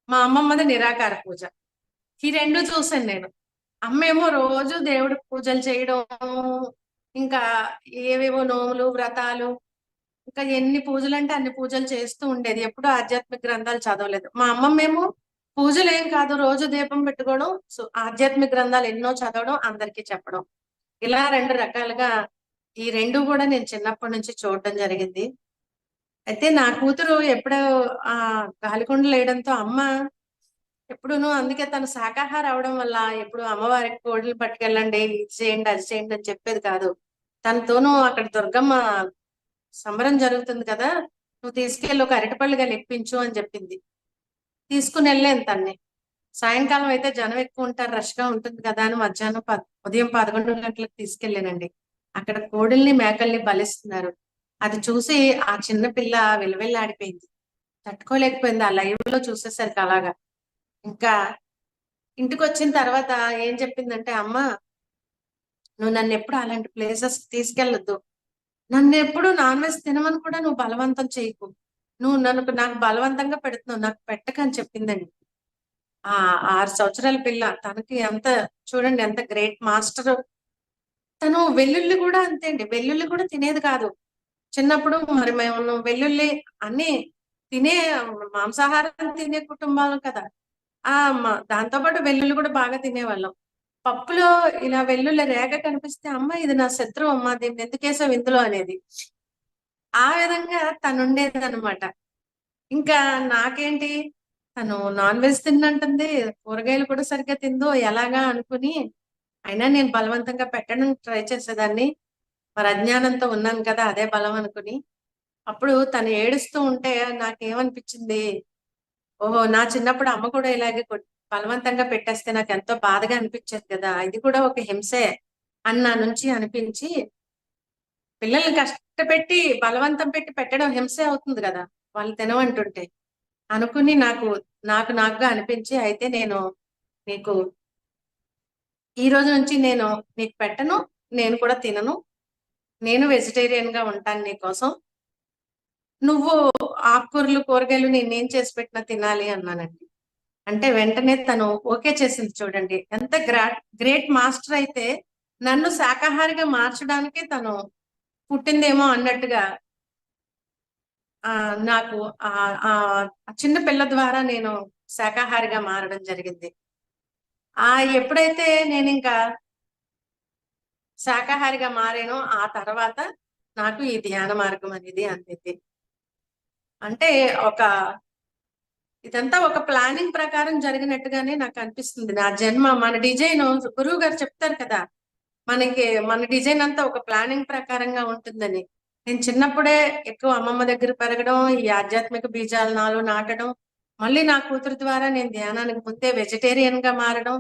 మా అమ్మమ్మది నిరాకార పూజ. ఈ 2 చూసాను నేను. అమ్మేమో రోజు దేవుడికి పూజలు చేయడం, ఇంకా ఏవేవో నోములు, వ్రతాలు, ఇంకా ఎన్ని పూజలు అంటే అన్ని పూజలు చేస్తూ ఉండేది. ఎప్పుడూ ఆధ్యాత్మిక గ్రంథాలు చదవలేదు. మా అమ్మమ్మేమో పూజలు ఏం కాదు, రోజు దీపం పెట్టుకోవడం, సో ఆధ్యాత్మిక గ్రంథాలు ఎన్నో చదవడం, అందరికీ చెప్పడం. ఇలా 2 రకాలుగా ఈ 2 కూడా నేను చిన్నప్పటి నుంచి చూడడం జరిగింది. అయితే నా కూతురు ఎప్పుడో గాలికొండలు వేయడంతో అమ్మ ఎప్పుడును, అందుకే తను శాకాహారి అవడం వల్ల ఎప్పుడు అమ్మవారికి కోడిలు పట్టుకెళ్ళండి, ఇది చేయండి, అది చేయండి అని చెప్పేది కాదు. తనతోనూ అక్కడ దుర్గమ్మ సంబరం జరుగుతుంది కదా, నువ్వు తీసుకెళ్ళి ఒక అరటిపళ్ళుగా ఇప్పించు అని చెప్పింది. తీసుకుని వెళ్ళాను తన్ని. సాయంకాలం అయితే జనం ఎక్కువ ఉంటారు, రష్ గా ఉంటుంది కదా అని మధ్యాహ్నం ఉదయం 11 గంటలకు తీసుకెళ్ళానండి. అక్కడ కోడిల్ని మేకల్ని బలిస్తున్నారు. అది చూసి ఆ చిన్న పిల్ల విలవిల్లాడిపోయింది. తట్టుకోలేకపోయింది ఆ లైవ్ లో చూసేసరికి అలాగా. ఇంకా ఇంటికి వచ్చిన తర్వాత ఏం చెప్పిందంటే, అమ్మ నువ్వు నన్ను ఎప్పుడు అలాంటి ప్లేసెస్ తీసుకెళ్ళొద్దు, నన్ను ఎప్పుడు నాన్ వెజ్ తినమని కూడా నువ్వు బలవంతం చేయకు, నువ్వు నాకు బలవంతంగా పెడుతున్నావు, నాకు పెట్టకని చెప్పిందండి. ఆ 6 సంవత్సరాల పిల్ల, తనకి ఎంత, చూడండి ఎంత గ్రేట్ మాస్టర్. తను వెల్లుల్లి కూడా అంతే అండి, వెల్లుల్లి కూడా తినేది కాదు చిన్నప్పుడు. మరి మేము వెల్లుల్లి అన్ని తినే మాంసాహారం తినే కుటుంబాలు కదా. దాంతో పాటు వెల్లుల్లి కూడా బాగా తినేవాళ్ళం. పప్పులో ఇలా వెల్లుల్లి రేగ కనిపిస్తే, అమ్మ ఇది నా శత్రువు అమ్మ, దీన్ని ఎందుకేసావు ఇందులో అనేది. ఆ విధంగా తను ఉండేది అనమాట. ఇంకా నాకేంటి, తను నాన్ వెజ్ తిన్నంటుంది, కూరగాయలు కూడా సరిగ్గా తిందో ఎలాగా అనుకుని, అయినా నేను బలవంతంగా పెట్టడం ట్రై చేసేదాన్ని. మరి అజ్ఞానంతో ఉన్నాను కదా, అదే బలం అనుకుని. అప్పుడు తను ఏడుస్తూ ఉంటే నాకేమనిపించింది, ఓహో నా చిన్నప్పుడు అమ్మ కూడా ఇలాగే బలవంతంగా పెట్టేస్తే నాకు ఎంతో బాధగా అనిపించేది కదా, ఇది కూడా ఒక హింసే అని నా నుంచి అనిపించి, పిల్లల్ని కష్టపెట్టి బలవంతం పెట్టి పెట్టడం హింసే అవుతుంది కదా వాళ్ళు తినవంటుంటే అనుకుని, నాకుగా అనిపించి, అయితే నేను నీకు ఈ రోజు నుంచి నేను నీకు పెట్టను, నేను కూడా తినను, నేను వెజిటేరియన్ గా ఉంటాను నీకోసం, నువ్వు ఆకుకూరలు కూరగాయలు నేనేం చేసి పెట్టినా తినాలి అన్నానండి. అంటే వెంటనే తను ఓకే చేసింది. చూడండి ఎంత గ్రేట్ మాస్టర్. అయితే నన్ను శాకాహారిగా మార్చడానికి తను పుట్టిందేమో అన్నట్టుగా నాకు ఆ ఆ చిన్న పిల్ల ద్వారా నేను శాకాహారిగా మారడం జరిగింది. ఎప్పుడైతే నేను ఇంకా శాకాహారిగా మారానో ఆ తర్వాత నాకు ఈ ధ్యాన మార్గం అనేది అందింది. అంటే ఒక ఇదంతా ఒక ప్లానింగ్ ప్రకారం జరిగినట్టుగానే నాకు అనిపిస్తుంది. నా జన్మ, మన డిజైన్, గురువు గారు చెప్తారు కదా, మన డిజైన్ అంతా ఒక ప్లానింగ్ ప్రకారంగా ఉంటుందని. నేను చిన్నప్పుడే ఎక్కువ అమ్మమ్మ దగ్గర పెరగడం, ఈ ఆధ్యాత్మిక బీజాలు నాలో నాటడం, మళ్ళీ నా కూతురు ద్వారా నేను ధ్యానానికి ముందే వెజిటేరియన్ గా మారడం,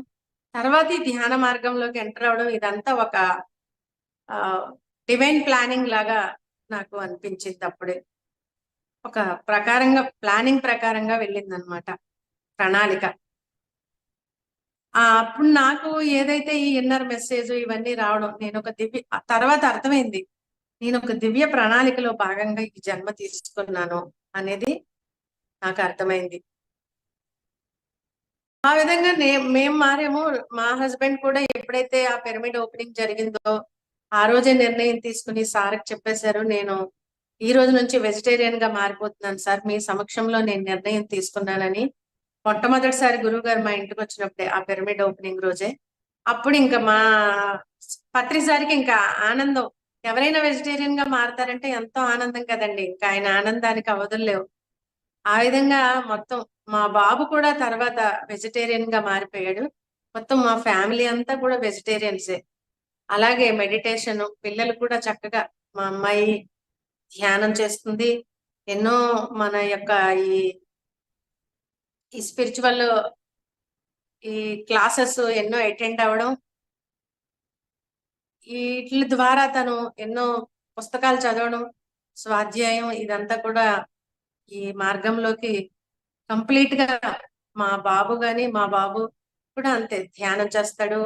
తర్వాత ఈ ధ్యాన మార్గంలోకి ఎంటర్ అవడం, ఇదంతా ఒక డివైన్ ప్లానింగ్ లాగా నాకు అనిపించింది అప్పుడే. ఒక ప్లానింగ్ ప్రకారంగా వెళ్ళిందనమాట ప్రణాళిక. అప్పుడు నాకు ఏదైతే ఈ ఇన్నర్ మెసేజ్ ఇవన్నీ రావడం, తర్వాత అర్థమైంది, నేను ఒక దివ్య ప్రణాళికలో భాగంగా ఈ జన్మ తీసుకున్నాను అనేది నాకు అర్థమైంది. ఆ విధంగా మేము మారేమో. మా హస్బెండ్ కూడా ఎప్పుడైతే ఆ పిరమిడ్ ఓపెనింగ్ జరిగిందో ఆ రోజే నిర్ణయం తీసుకుని సార్కి చెప్పేశారు, నేను ఈ రోజు నుంచి వెజిటేరియన్ గా మారిపోతున్నాను సార్, మీ సమక్షంలో నేను నిర్ణయం తీసుకున్నానని. మొట్టమొదటిసారి గురువు గారు మా ఇంటికి వచ్చినప్పుడే, ఆ పిరమిడ్ ఓపెనింగ్ రోజే. అప్పుడు ఇంకా మా పత్రిసారికి ఇంకా ఆనందం. ఎవరైనా వెజిటేరియన్ గా మారతారంటే ఎంతో ఆనందం కదండి, ఇంకా ఆయన ఆనందానికి అవధులు లేవు. ఆ విధంగా మొత్తం మా బాబు కూడా తర్వాత వెజిటేరియన్ గా మారిపోయాడు. మొత్తం మా ఫ్యామిలీ అంతా కూడా వెజిటేరియన్సే. అలాగే మెడిటేషన్, పిల్లలు కూడా చక్కగా, మా అమ్మాయి ధ్యానం చేస్తుంది. ఎన్నో మన యొక్క ఈ ఈ స్పిరిచువల్ ఈ క్లాసెస్ ఎన్నో అటెండ్ అవ్వడం, వీటి ద్వారా తను ఎన్నో పుస్తకాలు చదవడం, స్వాధ్యాయం, ఇదంతా కూడా ఈ మార్గంలోకి కంప్లీట్ గా. మా బాబు కూడా అంతే, ధ్యానం చేస్తాడు.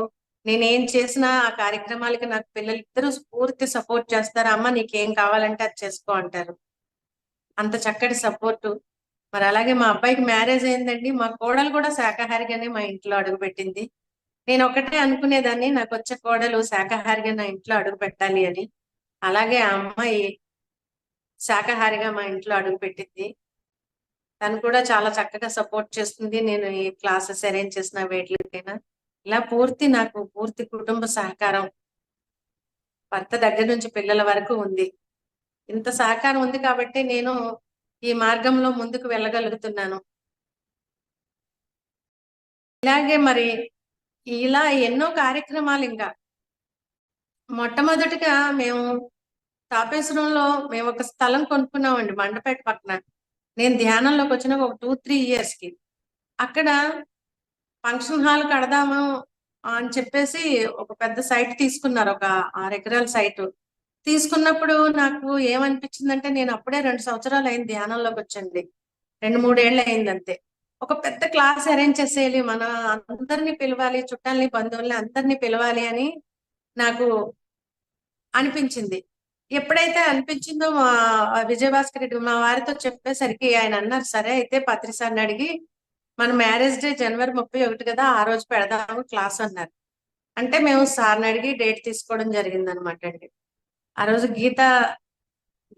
నేనేం చేసినా ఆ కార్యక్రమాలకి నాకు పిల్లలిద్దరూ పూర్తి సపోర్ట్ చేస్తారు. అమ్మ నీకేం కావాలంటే అది చేసుకో అంటారు. అంత చక్కటి సపోర్టు. మరి అలాగే మా అబ్బాయికి మ్యారేజ్ అయిందండి. మా కోడలు కూడా శాకాహారిగానే మా ఇంట్లో అడుగు పెట్టింది. నేను ఒకటే అనుకునేదాన్ని, నాకు వచ్చే కోడలు శాకాహారిగా నా ఇంట్లో అడుగు పెట్టాలి అని. అలాగే ఆ అమ్మాయి శాకాహారిగా మా ఇంట్లో అడుగు పెట్టింది. తను కూడా చాలా చక్కగా సపోర్ట్ చేస్తుంది. నేను ఈ క్లాసెస్ అరేంజ్ చేసిన వేటికైనా ఇలా నాకు పూర్తి కుటుంబ సహకారం భర్త దగ్గర నుంచి పిల్లల వరకు ఉంది. ఇంత సహకారం ఉంది కాబట్టి నేను ఈ మార్గంలో ముందుకు వెళ్ళగలుగుతున్నాను. ఇలాగే మరి ఇలా ఎన్నో కార్యక్రమాలు. ఇంకా మొట్టమొదటిగా మేము తాపేశ్వరంలో మేము ఒక స్థలం కొనుక్కున్నామండి, మండపేట పక్కన. నేను ధ్యానంలోకి వచ్చిన ఒక 2-3 ఇయర్స్ కి అక్కడ ఫంక్షన్ హాల్ కడదాము అని చెప్పేసి ఒక పెద్ద సైట్ తీసుకున్నారు, ఒక 6 ఎకరాల సైట్ తీసుకున్నప్పుడు నాకు ఏమనిపించిందంటే, నేను అప్పుడే 2 సంవత్సరాలు అయింది ధ్యానంలోకి వచ్చండి, 2-3 ఏళ్ళు అయింది అంతే. ఒక పెద్ద క్లాస్ అరేంజ్ చేసేయాలి, మన అందరినీ పిలవాలి, చుట్టాలని బంధువుల్ని అందరినీ పిలవాలి అని నాకు అనిపించింది. ఎప్పుడైతే అనిపించిందో మా విజయభాస్కర్ రెడ్డి మా వారితో చెప్పేసరికి ఆయన అన్నారు, సరే అయితే పత్రి సార్ని అడిగి మన మ్యారేజ్ డే జనవరి 31 కదా, ఆ రోజు పెడదాము క్లాస్ అన్నారు. అంటే మేము సార్ని అడిగి డేట్ తీసుకోవడం జరిగింది అనమాట అండి. ఆ రోజు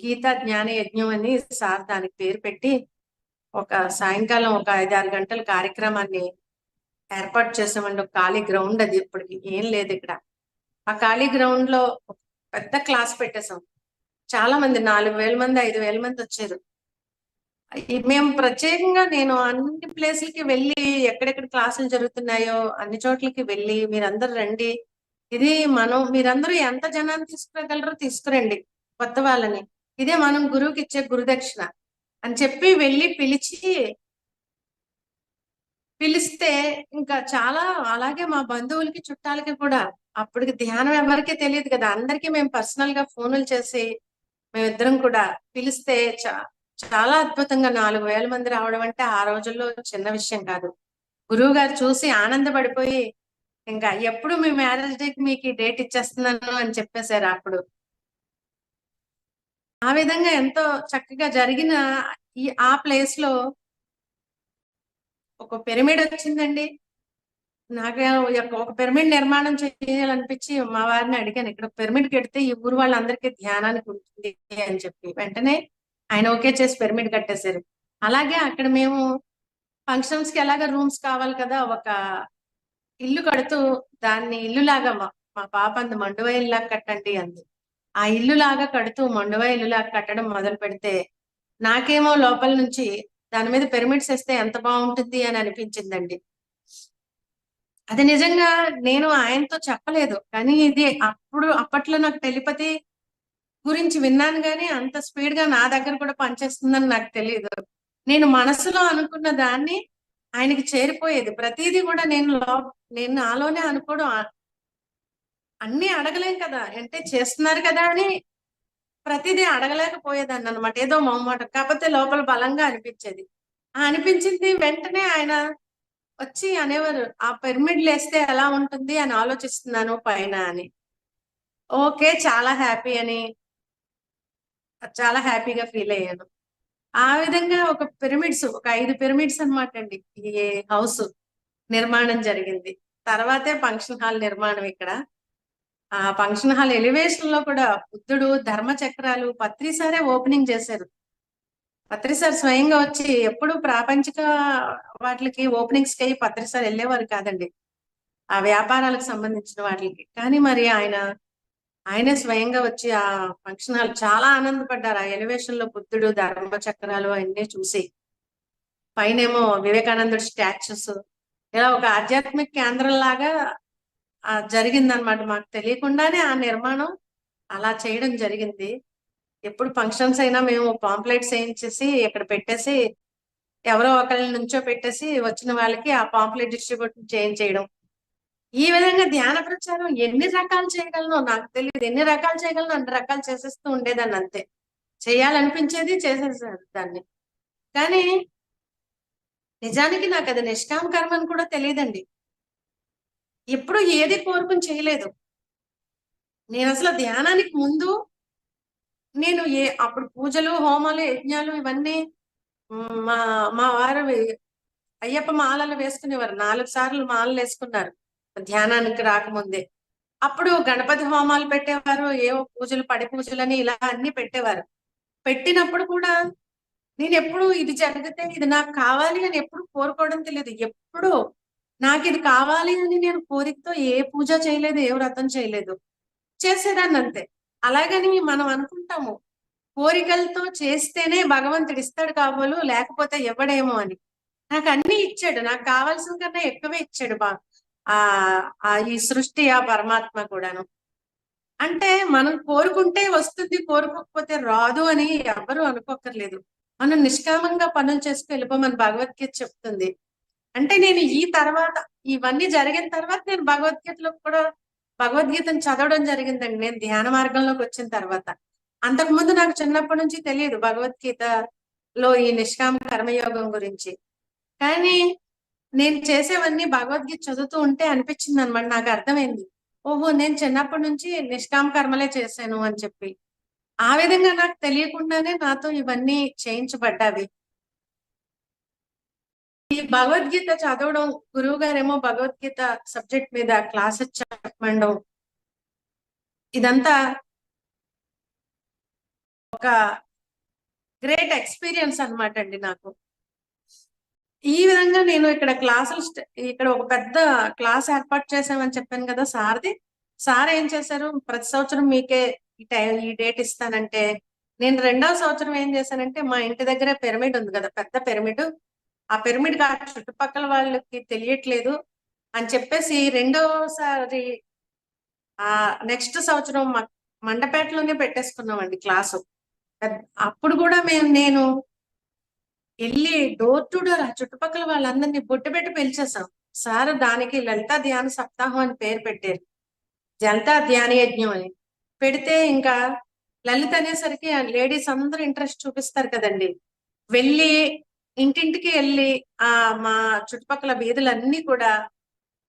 గీతా జ్ఞాన యజ్ఞం అని సార్ దానికి పేరు పెట్టి ఒక సాయంకాలం ఒక 5-6 గంటల కార్యక్రమాన్ని ఏర్పాటు చేసామండి. ఒక ఖాళీ గ్రౌండ్, అది ఇప్పటికి ఏం లేదు ఇక్కడ. ఆ ఖాళీ గ్రౌండ్ లో ఒక పెద్ద క్లాస్ పెట్టేశాం. చాలా మంది, 4,000 మంది 5,000 మంది వచ్చారు. మేము ప్రత్యేకంగా నేను అన్ని ప్లేసులకి వెళ్ళి, ఎక్కడెక్కడ క్లాసులు జరుగుతున్నాయో అన్ని చోట్లకి వెళ్ళి, మీరందరూ రండి, ఇది మీరందరూ ఎంత జనాన్ని తీసుకురాగలరో తీసుకురండి, కొత్త వాళ్ళని, ఇదే మనం గురువుకి ఇచ్చే గురుదక్షిణ అని చెప్పి వెళ్ళి పిలిస్తే ఇంకా చాలా, అలాగే మా బంధువులకి చుట్టాలకి కూడా, అప్పటికి ధ్యానం ఎవరికీ తెలియదు కదా, అందరికీ మేము పర్సనల్ గా ఫోన్లు చేసి మేమిద్దరం కూడా పిలిస్తే చాలా అద్భుతంగా 4,000 మంది రావడం అంటే ఆ రోజుల్లో చిన్న విషయం కాదు. గురువు గారు చూసి ఆనందపడిపోయి, ఇంకా ఎప్పుడు మీ మ్యారేజ్ డేకి మీకు ఈ డేట్ ఇచ్చేస్తున్నాను అని చెప్పేశారు అప్పుడు. ఆ విధంగా ఎంతో చక్కగా జరిగిన ఆ ప్లేస్ లో ఒక పిరమిడ్ వచ్చిందండి. నాకు ఒక పిరమిడ్ నిర్మాణం చేయాలనిపించి మా వారిని అడిగాను, ఇక్కడ పిరమిడ్ కడితే ఈ ఊరు వాళ్ళందరికీ ధ్యానానికి ఉంటుంది అని చెప్పి. వెంటనే ఆయన ఓకే చేసి పిరమిడ్ కట్టేశారు. అలాగే అక్కడ మేము ఫంక్షన్స్ కి ఎలాగ రూమ్స్ కావాలి కదా, ఒక ఇల్లు కడుతూ దాన్ని ఇల్లులాగా మా పాప అంది, మండువా ఇల్లులాగా కట్టండి అంది. ఆ ఇల్లులాగా కడుతూ మండువా ఇల్లులాగా కట్టడం మొదలు పెడితే నాకేమో లోపల నుంచి దాని మీద పిరమిడ్స్ వేస్తే ఎంత బాగుంటుంది అని అనిపించిందండి. అది నిజంగా నేను ఆయనతో చెప్పలేదు, కానీ ఇది అప్పట్లో నాకు టెలిపతి గురించి విన్నాను, కానీ అంత స్పీడ్ గా నా దగ్గర కూడా పనిచేస్తుందని నాకు తెలియదు. నేను మనసులో అనుకున్న దాన్ని ఆయనకి చేరిపోయేది. ప్రతిదీ కూడా నేను నాలోనే అనుకోవడం, అన్ని అడగలేం కదా, అంటే చేస్తున్నారు కదా అని ప్రతిదీ అడగలేకపోయేదాన్ని అనమాట. ఏదో మొహమాట, కాకపోతే లోపల బలంగా అనిపించేది. అనిపించింది వెంటనే ఆయన వచ్చి అనేవారు, ఆ పిరమిడ్లు వేస్తే ఎలా ఉంటుంది అని ఆలోచిస్తున్నాను పైన అని. ఓకే, చాలా హ్యాపీగా ఫీల్ అయ్యాను. ఆ విధంగా ఒక ఒక 5 పిరమిడ్స్ అనమాట అండి ఈ హౌస్ నిర్మాణం జరిగింది. తర్వాతే ఫంక్షన్ హాల్ నిర్మాణం ఇక్కడ. ఆ ఫంక్షన్ హాల్ ఎలివేషన్ లో కూడా బుద్ధుడు ధర్మ చక్రాలు పత్రి సారే ఓపెనింగ్ చేశారు. పత్రి సార్ స్వయంగా వచ్చి ఎప్పుడు ప్రాపంచిక వాటికి ఓపెనింగ్స్ కి పత్రి సార్ వెళ్ళేవారు కాదండి, ఆ వ్యాపారాలకు సంబంధించిన వాటికి. కానీ మరి ఆయనే స్వయంగా వచ్చి ఆ ఫంక్షన్ హాల్ చాలా ఆనందపడ్డారు. ఆ ఎలివేషన్ లో బుద్ధుడు ధర్మ చక్రాలు అన్నీ చూసి, పైనేమో వివేకానందుడి స్టాచ్యూస్, ఇలా ఒక ఆధ్యాత్మిక కేంద్రం లాగా జరిగిందనమాట. మాకు తెలియకుండానే ఆ నిర్మాణం అలా చేయడం జరిగింది. ఎప్పుడు ఫంక్షన్స్ అయినా మేము పాంప్లెట్స్ వేయించేసి ఇక్కడ పెట్టేసి ఎవరో ఒకరిని నుంచో పెట్టేసి వచ్చిన వాళ్ళకి ఆ పాంప్లెట్ డిస్ట్రిబ్యూట్ చేయించేయడం. ఈ విధంగా ధ్యాన ప్రచారం ఎన్ని రకాలు చేయగలను నాకు తెలియదు. ఎన్ని రకాలు చేయగలను అన్ని రకాలు చేసేస్తూ ఉండేదాన్ని అంతే. చేయాలనిపించేది చేసేసారు దాన్ని. కానీ నిజానికి నాకు అది నిష్కామ కర్మ అని కూడా తెలియదండి. ఎప్పుడు ఏది కోరుకుని చేయలేదు. నేను అసలు ధ్యానానికి ముందు నేను అప్పుడు పూజలు హోమాలు యజ్ఞాలు ఇవన్నీ మా మా వారు అయ్యప్ప మాలలు వేసుకునేవారు. 4 సార్లు మాలలు వేసుకున్నారు ధ్యానానికి రాకముందే. అప్పుడు గణపతి హోమాలు పెట్టేవారు, ఏవో పూజలు పడి పూజలని ఇలా అన్ని పెట్టేవారు. పెట్టినప్పుడు కూడా నేను ఎప్పుడు ఇది జరిగితే ఇది నాకు కావాలి అని ఎప్పుడు కోరుకోవడం తెలియదు. ఎప్పుడు నాకు ఇది కావాలి అని నేను కోరికతో ఏ పూజ చేయలేదు, ఏ వ్రతం చేయలేదు, చేసేదాన్ని అంతే. అలాగని మనం అనుకుంటాము కోరికలతో చేస్తేనే భగవంతుడు ఇస్తాడు కాబోలు, లేకపోతే ఇవ్వడేమో అని. నాకు అన్ని ఇచ్చాడు, నాకు కావాల్సిన కన్నా ఎక్కువే ఇచ్చాడు ఈ సృష్టి ఆ పరమాత్మ కూడాను. అంటే మనం కోరుకుంటే వస్తుంది, కోరుకోకపోతే రాదు అని ఎవరు అనుకోకర్లేదు. మనం నిష్కామంగా పనులు చేసుకు వెళ్ళిపోమని భగవద్గీత చెప్తుంది. అంటే నేను ఈ తర్వాత ఇవన్నీ జరిగిన తర్వాత నేను భగవద్గీతలో కూడా భగవద్గీతను చదవడం జరిగిందండి నేను ధ్యాన మార్గంలోకి వచ్చిన తర్వాత. అంతకుముందు నాకు చిన్నప్పటి నుంచి తెలియదు భగవద్గీతలో ఈ నిష్కామ కర్మయోగం గురించి. కానీ నేను చేసేవన్నీ భగవద్గీత చదువుతూ ఉంటే అనిపించింది అనమాట, నాకు అర్థమైంది ఓహో నేను చిన్నప్పటి నుంచి నిష్కామ కర్మలే చేశాను అని చెప్పి. ఆ విధంగా నాకు తెలియకుండానే నాతో ఇవన్నీ చేయించబడ్డావి. ఈ భగవద్గీత చదవడం, గురువు గారేమో భగవద్గీత సబ్జెక్ట్ మీద క్లాసెస్ చెప్పడం, ఇదంతా ఒక గ్రేట్ ఎక్స్పీరియన్స్ అనమాట అండి నాకు. ఈ విధంగా నేను ఇక్కడ క్లాసులు ఇక్కడ ఒక పెద్ద క్లాస్ ఏర్పాటు చేసామని చెప్పాను కదా సార్ది. సార్ ఏం చేశారు, ప్రతి సంవత్సరం మీకే ఈ డేట్ ఇస్తానంటే, నేను 2వ సంవత్సరం ఏం చేశానంటే మా ఇంటి దగ్గర పిరమిడ్ ఉంది కదా, పెద్ద పిరమిడ్. ఆ పిరమిడ్ చుట్టుపక్కల వాళ్ళకి తెలియట్లేదు అని చెప్పేసి రెండోసారి నెక్స్ట్ సంవత్సరం మండపేటలోనే పెట్టేసుకున్నామండి క్లాసు. అప్పుడు కూడా నేను వెళ్ళి డోర్ టు డోర్ ఆ చుట్టుపక్కల వాళ్ళందరినీ బొట్టు పెట్టి పిలిచేసాం. సార్ దానికి లలితా ధ్యాన సప్తాహం అని పేరు పెట్టారు, లలితా ధ్యాన యజ్ఞం అని పెడితే, ఇంకా లలిత అనేసరికి లేడీస్ అందరూ ఇంట్రెస్ట్ చూపిస్తారు కదండి. వెళ్ళి ఇంటింటికి వెళ్ళి మా చుట్టుపక్కల వీధులన్నీ కూడా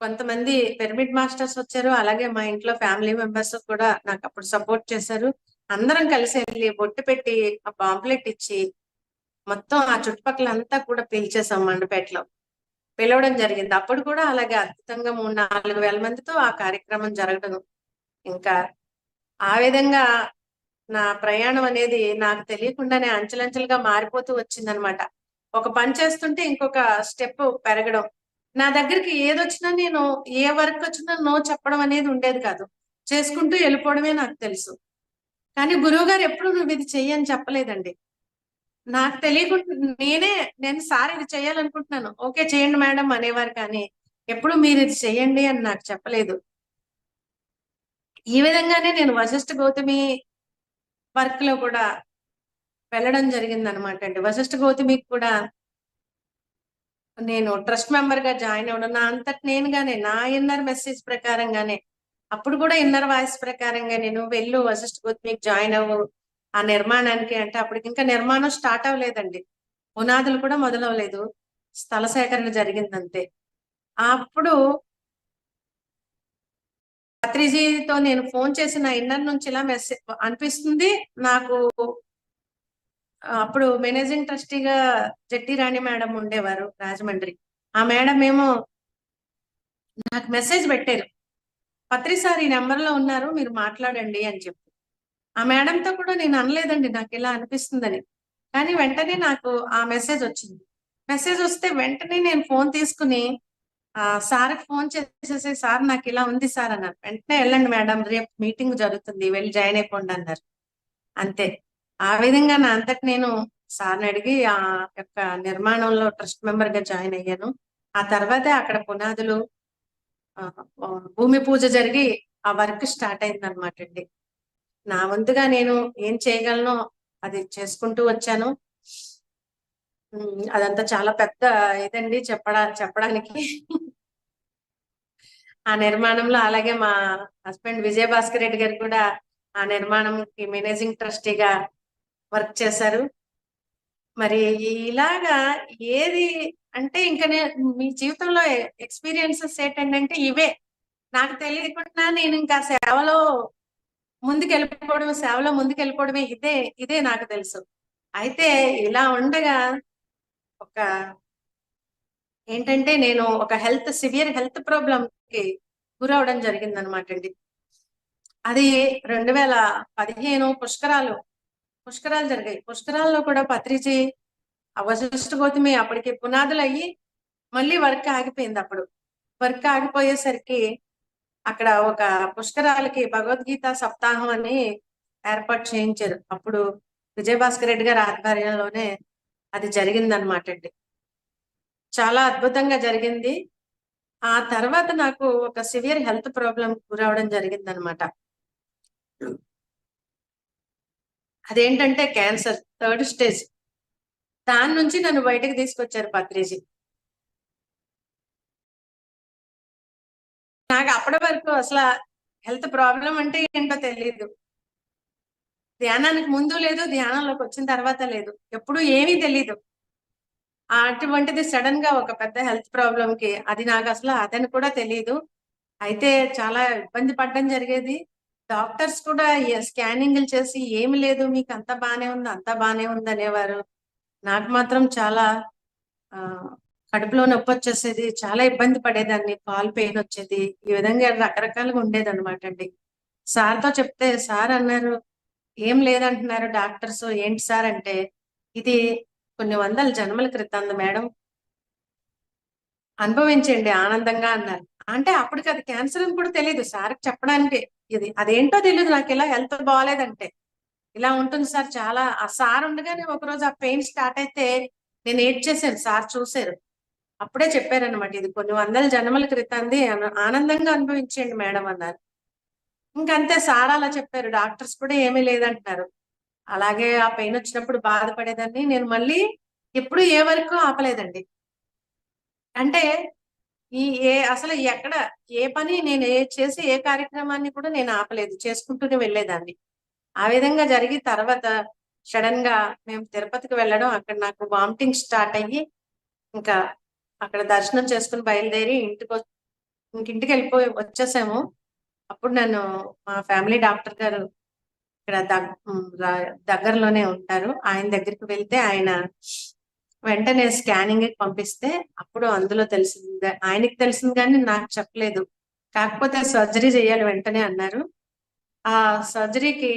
కొంతమంది పిరమిడ్ మాస్టర్స్ వచ్చారు, అలాగే మా ఇంట్లో ఫ్యామిలీ మెంబర్స్ కూడా నాకు అప్పుడు సపోర్ట్ చేశారు. అందరం కలిసి వెళ్ళి బొట్టు పెట్టి ఆ పాంప్లెట్ ఇచ్చి మొత్తం ఆ చుట్టుపక్కల అంతా కూడా పిలిచేసాం మండపేటలో, పిలవడం జరిగింది. అప్పుడు కూడా అలాగే అద్భుతంగా 3-4 వేల మందితో ఆ కార్యక్రమం జరగడం. ఇంకా ఆ విధంగా నా ప్రయాణం అనేది నాకు తెలియకుండానే అంచెలంచెలుగా మారిపోతూ వచ్చిందనమాట. ఒక పని చేస్తుంటే ఇంకొక స్టెప్ పెరగడం. నా దగ్గరికి ఏదొచ్చినా నేను ఏ వర్క్ వచ్చినా నో చెప్పడం అనేది ఉండేది కాదు, చేసుకుంటూ వెళ్ళిపోవడమే నాకు తెలుసు. కానీ గురువు గారు ఎప్పుడు నువ్వు ఇది చెయ్యని చెప్పలేదండి. నాకు తెలియకుండా నేను సార్ ఇది చేయాలనుకుంటున్నాను, ఓకే చేయండి మేడం అనేవారు, కానీ ఎప్పుడు మీరు ఇది చెయ్యండి అని నాకు చెప్పలేదు. ఈ విధంగానే నేను వశిష్ఠ గౌతమి వర్క్ లో కూడా వెళ్ళడం జరిగింది అనమాట అండి. వశిష్ఠ గౌతమికి కూడా నేను ట్రస్ట్ మెంబర్ గా జాయిన్ అవ్వడం, నా అంతటి నేనుగానే నా ఇన్నర్ మెసేజ్ ప్రకారంగానే, అప్పుడు కూడా ఇన్నర్ వాయిస్ ప్రకారంగా నేను వెళ్ళు వశిష్ఠ గౌతమికి జాయిన్ అవ్వు ఆ నిర్మాణానికి అంటే, అప్పటికి ఇంకా నిర్మాణం స్టార్ట్ అవ్వలేదండి, పునాదులు కూడా మొదలవ్వలేదు, స్థల సేకరణ జరిగిందంతే. అప్పుడు పత్రిజీతో నేను ఫోన్ చేసి నా ఇన్నర్ నుంచి ఇలా మెసేజ్ అనిపిస్తుంది నాకు. అప్పుడు మేనేజింగ్ ట్రస్టీగా జట్టి రాణి మేడం ఉండేవారు రాజమండ్రి. ఆ మేడం ఏమో నాకు మెసేజ్ పెట్టారు, పత్రి సార్ ఈ నెంబర్ లో ఉన్నారు, మీరు మాట్లాడండి అని చెప్పి. ఆ మేడంతో కూడా నేను అనలేదండి నాకు ఇలా అనిపిస్తుందని. కానీ వెంటనే నాకు ఆ మెసేజ్ వచ్చింది. మెసేజ్ వస్తే వెంటనే నేను ఫోన్ తీసుకుని సార్కి ఫోన్ చేసేసి, సార్ నాకు ఇలా ఉంది సార్ అన్నారు. వెంటనే వెళ్ళండి మేడం, రేపు మీటింగ్ జరుగుతుంది, వెళ్ళి జాయిన్ అయిపోండి అన్నారు. అంతే. ఆ విధంగా నా అంతటి నేను సార్ని అడిగి ఆ యొక్క నిర్మాణంలో ట్రస్ట్ మెంబర్ గా జాయిన్ అయ్యాను. ఆ తర్వాతే అక్కడ పునాదులు, భూమి పూజ జరిగి ఆ వర్క్ స్టార్ట్ అయింది అనమాట అండి. నా వంతుగా నేను ఏం చేయగలనో అది చేసుకుంటూ వచ్చాను. అదంతా చాలా పెద్ద ఇదండి చెప్పడానికి. ఆ నిర్మాణంలో అలాగే మా హస్బెండ్ విజయభాస్కర్ రెడ్డి గారు కూడా ఆ నిర్మాణంకి మేనేజింగ్ ట్రస్టీగా వర్క్ చేశారు. మరి ఇలాగా ఏది అంటే ఇంకా మీ జీవితంలో ఎక్స్పీరియన్సెస్ ఏంటంటే ఇవే. నాకు తెలియకుండా నేను ఇంకా సేవలో ముందుకెళ్ళిపోవడమే ఇదే నాకు తెలుసు. అయితే ఇలా ఉండగా ఒక ఏంటంటే నేను ఒక సివియర్ హెల్త్ ప్రాబ్లం కి గురవడం జరిగింది అనమాట అండి. అది 2015 పుష్కరాలు జరిగాయి. పుష్కరాల్లో కూడా పత్రిజీ వశిష్ఠ గౌతమి అప్పటికి పునాదులు అయ్యి మళ్ళీ వర్క్ ఆగిపోయింది. అప్పుడు వర్క్ ఆగిపోయేసరికి అక్కడ ఒక పుష్కరాలకి భగవద్గీత సప్తాహం అని ఏర్పాటు చేయించారు. అప్పుడు విజయభాస్కర్ రెడ్డి గారి ఆధ్వర్యంలోనే అది జరిగిందనమాట అండి. చాలా అద్భుతంగా జరిగింది. ఆ తర్వాత నాకు ఒక సివియర్ హెల్త్ ప్రాబ్లం గురవడం జరిగింది అనమాట. అదేంటంటే క్యాన్సర్ 3rd స్టేజ్. దాని నుంచి నన్ను బయటకు తీసుకొచ్చారు పత్రిజీ. నాకు అప్పటి వరకు అసలు హెల్త్ ప్రాబ్లం అంటే ఏంటో తెలియదు. ధ్యానానికి ముందు లేదు, ధ్యానంలోకి వచ్చిన తర్వాత లేదు, ఎప్పుడు ఏమీ తెలీదు. అటువంటిది సడన్ గా ఒక పెద్ద హెల్త్ ప్రాబ్లం కి, అది నాకు అసలు అదని కూడా తెలియదు. అయితే చాలా ఇబ్బంది పడడం జరిగేది. డాక్టర్స్ కూడా స్కానింగ్లు చేసి ఏమి లేదు, మీకు అంతా బానే ఉంది అనేవారు. నాకు మాత్రం చాలా కడుపులో నొప్పి వచ్చేసేది, చాలా ఇబ్బంది పడేదాన్ని, కాల్ పెయిన్ వచ్చేది, ఈ విధంగా రకరకాలుగా ఉండేది అనమాట అండి. సార్తో చెప్తే సార్ అన్నారు, ఏం లేదంటున్నారు డాక్టర్స్. ఏంటి సార్ అంటే, ఇది కొన్ని వందల జన్మల క్రితం మేడం, అనుభవించండి ఆనందంగా అన్నారు. అంటే అప్పటికి అది క్యాన్సర్ అని కూడా తెలియదు సార్కి చెప్పడానికి. అదేంటో తెలియదు నాకు, ఇలా హెల్త్ బాగాలేదంటే ఇలా ఉంటుంది సార్ చాలా. ఆ సార్ ఉండగానే ఒకరోజు ఆ పెయిన్ స్టార్ట్ అయితే నేను ఏడ్చేసాను. సార్ చూశారు, అప్పుడే చెప్పారనమాట, ఇది కొన్ని వందల జన్మల క్రితంది, ఆనందంగా అనుభవించండి మేడం అన్నారు. ఇంకంతే, సార్ అలా చెప్పారు. డాక్టర్స్ కూడా ఏమీ లేదంటున్నారు. అలాగే ఆ పెయిన్ వచ్చినప్పుడు బాధపడేదాన్ని. నేను మళ్ళీ ఎప్పుడు ఏ వరకు ఆపలేదండి. అంటే అసలు ఎక్కడ ఏ పని నేను చేసి ఏ కార్యక్రమాన్ని కూడా నేను ఆపలేదు, చేసుకుంటూనే వెళ్ళేదాన్ని. ఆ విధంగా జరిగి తర్వాత సడన్ గా మేము తిరుపతికి వెళ్ళడం, అక్కడ నాకు వామిటింగ్ స్టార్ట్ అయ్యి ఇంకా అక్కడ దర్శనం చేసుకుని బయలుదేరి ఇంటికి వచ్చేసాము. అప్పుడు నన్ను మా ఫ్యామిలీ డాక్టర్ గారు ఇక్కడ దగ్గరలోనే ఉంటారు, ఆయన దగ్గరికి వెళ్తే ఆయన వెంటనే స్కానింగ్ పంపిస్తే అప్పుడు అందులో తెలిసింది. ఆయనకి తెలిసింది కానీ నాకు చెప్పలేదు. కాకపోతే సర్జరీ చేయాలి వెంటనే అన్నారు. ఆ సర్జరీకి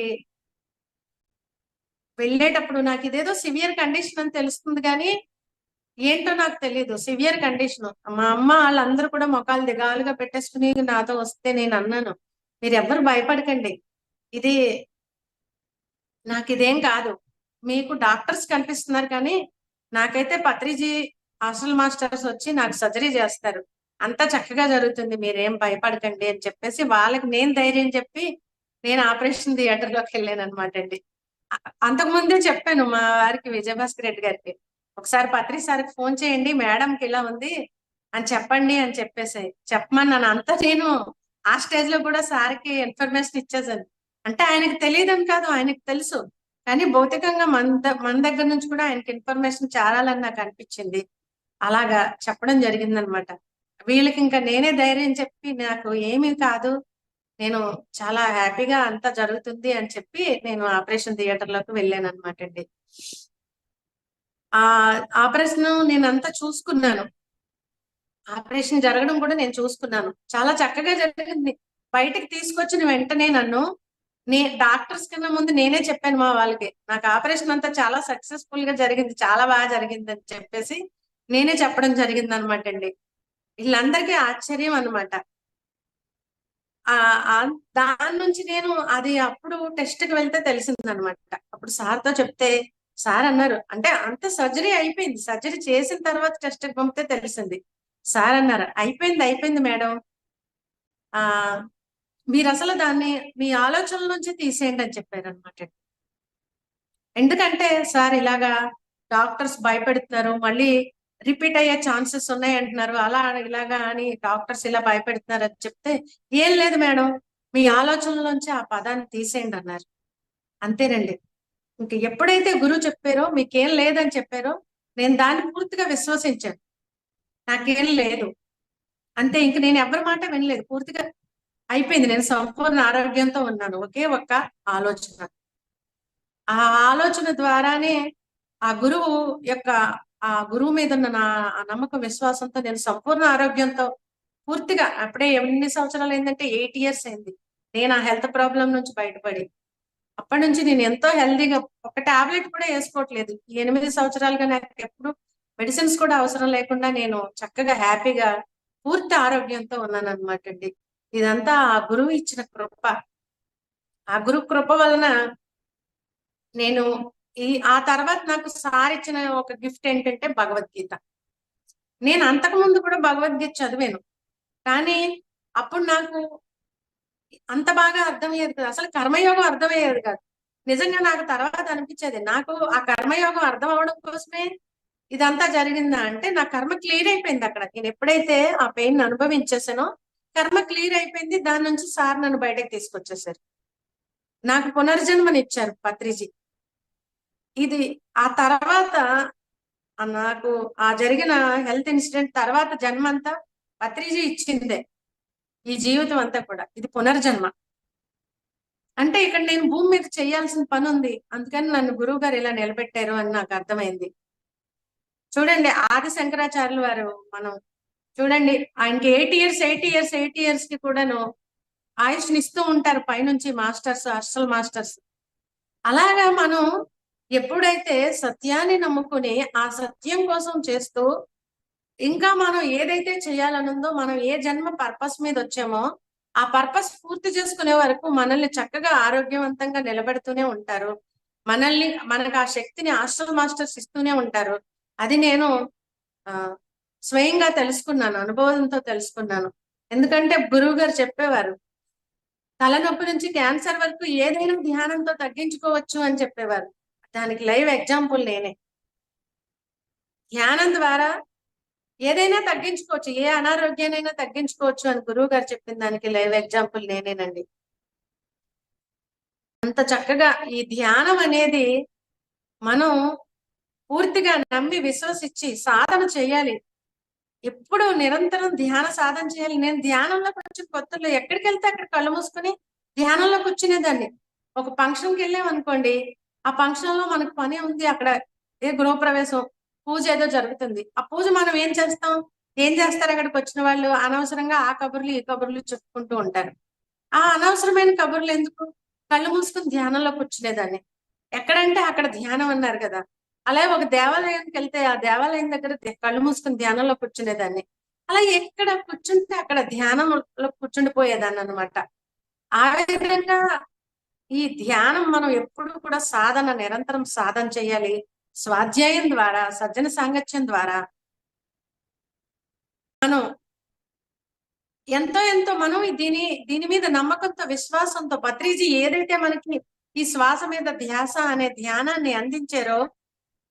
వెళ్ళేటప్పుడు నాకు ఇదేదో సివియర్ కండిషన్ అని తెలుస్తుంది కానీ ఏంటో నాకు తెలియదు. Severe condition. మా అమ్మ వాళ్ళందరూ కూడా మొఖాలు దిగాలుగా పెట్టేసుకుని నాతో వస్తే నేను అన్నాను, మీరు ఎవ్వరు భయపడకండి, ఇది నాకు ఇదేం కాదు, మీకు డాక్టర్స్ కనిపిస్తున్నారు కానీ నాకైతే పత్రిజీ హాస్టల్ మాస్టర్స్ వచ్చి నాకు సర్జరీ చేస్తారు, అంతా చక్కగా జరుగుతుంది, మీరేం భయపడకండి అని చెప్పేసి వాళ్ళకి నేను ధైర్యం చెప్పి నేను ఆపరేషన్ థియేటర్ లోకి వెళ్ళాను అనమాట అండి. అంతకుముందే చెప్పాను మా వారికి, విజయభాస్కర్ రెడ్డి గారికి, ఒకసారి పత్రి సార్కి ఫోన్ చేయండి, మేడంకి ఇలా ఉంది అని చెప్పండి అని చెప్పమన్నాను. అంతా నేను ఆ స్టేజ్ లో కూడా సార్కి ఇన్ఫర్మేషన్ ఇచ్చేసాను. అంటే ఆయనకు తెలియదని కాదు, ఆయనకు తెలుసు, కానీ భౌతికంగా మన దగ్గర నుంచి కూడా ఆయనకి ఇన్ఫర్మేషన్ చేరాలని నాకు అనిపించింది. అలాగా చెప్పడం జరిగిందనమాట. వీళ్ళకి ఇంకా నేనే ధైర్యం చెప్పి, నాకు ఏమీ కాదు, నేను చాలా హ్యాపీగా అంతా జరుగుతుంది అని చెప్పి నేను ఆపరేషన్ థియేటర్ లోకి వెళ్ళాను అనమాట అండి. ఆ ఆపరేషన్ నేనంతా చూసుకున్నాను, ఆపరేషన్ జరగడం కూడా నేను చూసుకున్నాను. చాలా చక్కగా జరిగింది. బయటకు తీసుకొచ్చిన వెంటనే నన్ను డాక్టర్స్ కన్నా ముందు నేనే చెప్పాను మా వాళ్ళకి, నాకు ఆపరేషన్ అంతా చాలా సక్సెస్ఫుల్ గా జరిగింది, చాలా బాగా జరిగింది అని చెప్పేసి నేనే చెప్పడం జరిగింది అనమాట అండి. వీళ్ళందరికీ ఆశ్చర్యం అనమాట. దాని నుంచి నేను అది అప్పుడు టెస్ట్ కి వెళ్తే తెలిసింది అనమాట. అప్పుడు సార్ తో చెప్తే సార్ అన్నారు, అంటే అంత సర్జరీ అయిపోయింది, సర్జరీ చేసిన తర్వాత టెస్ట్ కి పంపితే తెలిసింది. సార్ అన్నారు, అయిపోయింది మేడం, ఆ మీరు అసలు దాన్ని మీ ఆలోచనల నుంచి తీసేయండి అని చెప్పారు అనమాట. ఎందుకంటే సార్ ఇలాగా డాక్టర్స్ భయపెడుతున్నారు, మళ్ళీ రిపీట్ అయ్యే ఛాన్సెస్ ఉన్నాయి అంటున్నారు, అలా ఇలాగా అని డాక్టర్స్ ఇలా భయపెడుతున్నారు అని చెప్తే, ఏం లేదు మేడం, మీ ఆలోచనలోంచి ఆ పదాన్ని తీసేయండి అన్నారు. అంతేనండి. ఇంక ఎప్పుడైతే గురువు చెప్పారో మీకేం లేదని చెప్పారో నేను దాన్ని పూర్తిగా విశ్వసించాను, నాకేం లేదు అంతే. ఇంక నేను ఎవరి మాట వినలేదు, పూర్తిగా అయిపోయింది, నేను సంపూర్ణ ఆరోగ్యంతో ఉన్నాను. ఒకే ఒక్క ఆలోచన, ఆ ఆలోచన ద్వారానే ఆ గురువు యొక్క ఆ గురువు మీద ఉన్న నా నమ్మకం విశ్వాసంతో నేను సంపూర్ణ ఆరోగ్యంతో పూర్తిగా, అప్పుడే ఎన్ని సంవత్సరాలు అయిందంటే 8 years అయింది నేను ఆ హెల్త్ ప్రాబ్లం నుంచి బయటపడి. అప్పటి నుంచి నేను ఎంతో హెల్దీగా, ఒక టాబ్లెట్ కూడా వేసుకోవట్లేదు ఈ 8 సంవత్సరాలుగా. నాకు ఎప్పుడు మెడిసిన్స్ కూడా అవసరం లేకుండా నేను చక్కగా హ్యాపీగా పూర్తి ఆరోగ్యంతో ఉన్నాను అనమాట అండి. ఇదంతా ఆ గురువు ఇచ్చిన కృప. ఆ గురు కృప వలన నేను ఆ తర్వాత నాకు సార్ ఇచ్చిన ఒక గిఫ్ట్ ఏంటంటే భగవద్గీత. నేను అంతకు ముందు కూడా భగవద్గీత చదివాను, కానీ అప్పుడు నాకు అంత బాగా అర్థమయ్యేది కాదు, అసలు కర్మయోగం అర్థమయ్యేది కాదు. నిజంగా నాకు తర్వాత అనిపించేది, నాకు ఆ కర్మయోగం అర్థం అవడం కోసమే ఇదంతా జరిగిందా అంటే, నా కర్మ క్లియర్ అయిపోయింది అక్కడ. నేను ఎప్పుడైతే ఆ పెయిన్ అనుభవించేసానో కర్మ క్లియర్ అయిపోయింది, దాని నుంచి సార్ నన్ను బయటకు తీసుకొచ్చేసారు, నాకు పునర్జన్మనిచ్చారు పత్రిజీ. ఇది ఆ తర్వాత నాకు ఆ జరిగిన హెల్త్ ఇన్సిడెంట్ తర్వాత జన్మ అంతా పత్రిజీ ఇచ్చిందే, ఈ జీవితం అంతా కూడా ఇది పునర్జన్మ. అంటే ఇక్కడ నేను భూమి మీద చేయాల్సిన పని ఉంది, అందుకని నన్ను గురువు గారు ఇలా నిలబెట్టారు అని నాకు అర్థమైంది. చూడండి ఆది శంకరాచార్యులు వారు, మనం చూడండి ఆయనకి 80 years కి కూడాను ఆయుష్ని ఇస్తూ ఉంటారు పైనుంచి మాస్టర్స్, అస్సలు మాస్టర్స్. అలాగా మనం ఎప్పుడైతే సత్యాన్ని నమ్ముకుని ఆ సత్యం కోసం చేస్తూ, ఇంకా మనం ఏదైతే చేయాలనుందో, మనం ఏ జన్మ పర్పస్ మీద వచ్చామో ఆ పర్పస్ పూర్తి చేసుకునే వరకు మనల్ని చక్కగా ఆరోగ్యవంతంగా నిలబెడుతూనే ఉంటారు, మనకు ఆ శక్తిని హాస్టల్ మాస్టర్స్ ఇస్తూనే ఉంటారు. అది నేను స్వయంగా తెలుసుకున్నాను, అనుభవంతో తెలుసుకున్నాను. ఎందుకంటే గురువు గారు చెప్పేవారు, తలనొప్పి నుంచి క్యాన్సర్ వరకు ఏదైనా ధ్యానంతో తగ్గించుకోవచ్చు అని చెప్పేవారు. దానికి లైవ్ ఎగ్జాంపుల్ నేనే. ధ్యానం ద్వారా ఏదైనా తగ్గించుకోవచ్చు, ఏ అనారోగ్యానైనా తగ్గించుకోవచ్చు అని గురువు గారు చెప్పిన దానికి లైవ్ ఎగ్జాంపుల్ నేనేనండి. అంత చక్కగా ఈ ధ్యానం అనేది మనం పూర్తిగా నమ్మి విశ్వసించి సాధన చేయాలి, ఎప్పుడు నిరంతరం ధ్యాన సాధన చేయాలి. నేను ధ్యానంలో కూర్చుని కొత్తలో ఎక్కడికి వెళ్తే అక్కడ కళ్ళు మూసుకుని ధ్యానంలో కూర్చునేదాన్ని. ఒక ఫంక్షన్కి వెళ్ళామనుకోండి, ఆ ఫంక్షన్ లో మనకు పని ఉంది, అక్కడ ఏ గృహప్రవేశం పూజ ఏదో జరుగుతుంది, ఆ పూజ మనం ఏం చేస్తారు, అక్కడికి వచ్చిన వాళ్ళు అనవసరంగా ఆ కబుర్లు ఈ కబుర్లు చెప్పుకుంటూ ఉంటారు. ఆ అనవసరమైన కబుర్లు ఎందుకు, కళ్ళు మూసుకుని ధ్యానంలో కూర్చునేదాన్ని. ఎక్కడంటే అక్కడ ధ్యానం అన్నారు కదా, అలాగే ఒక దేవాలయానికి వెళ్తే ఆ దేవాలయం దగ్గర కళ్ళు మూసుకుని ధ్యానంలో కూర్చునేదాన్ని. అలా ఎక్కడ కూర్చుంటే అక్కడ ధ్యానంలో కూర్చుండిపోయేదాన్ని అనమాట. ఆ విధంగా ఈ ధ్యానం మనం ఎప్పుడు కూడా సాధన, నిరంతరం సాధన చేయాలి. స్వాధ్యాయం ద్వారా, సజ్జన సాంగత్యం ద్వారా మనం ఎంతో మనం దీని మీద నమ్మకంతో, విశ్వాసంతో, పత్రిజీ ఏదైతే మనకి ఈ శ్వాస మీద ధ్యాస అనే ధ్యానాన్ని అందించారో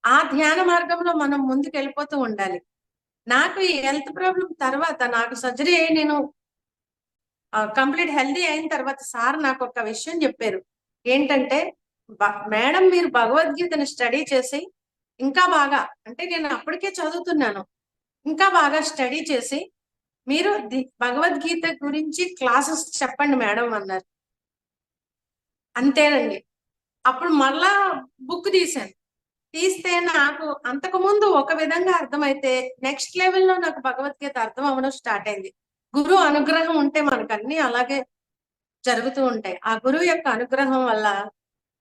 ఆ ధ్యాన మార్గంలో మనం ముందుకు వెళ్ళిపోతూ ఉండాలి. నాకు ఈ హెల్త్ ప్రాబ్లం తర్వాత, నాకు సర్జరీ అయ్యి నేను కంప్లీట్ హెల్దీ అయిన తర్వాత సార్ నాకు ఒక విషయం చెప్పారు. ఏంటంటే, మేడం మీరు భగవద్గీతను స్టడీ చేసి ఇంకా బాగా, అంటే నేను అప్పటికే చదువుతున్నాను, ఇంకా బాగా స్టడీ చేసి మీరు భగవద్గీత గురించి క్లాసెస్ చెప్పండి మేడం అన్నారు. అంతేనండి. అప్పుడు మళ్ళా బుక్ తీశాను, తీస్తే నాకు అంతకు ముందు ఒక విధంగా అర్థమైతే నెక్స్ట్ లెవెల్లో నాకు భగవద్గీత అర్థం అవ్వడం స్టార్ట్ అయింది. గురువు అనుగ్రహం ఉంటే మనకు అన్ని అలాగే జరుగుతూ ఉంటాయి. ఆ గురువు యొక్క అనుగ్రహం వల్ల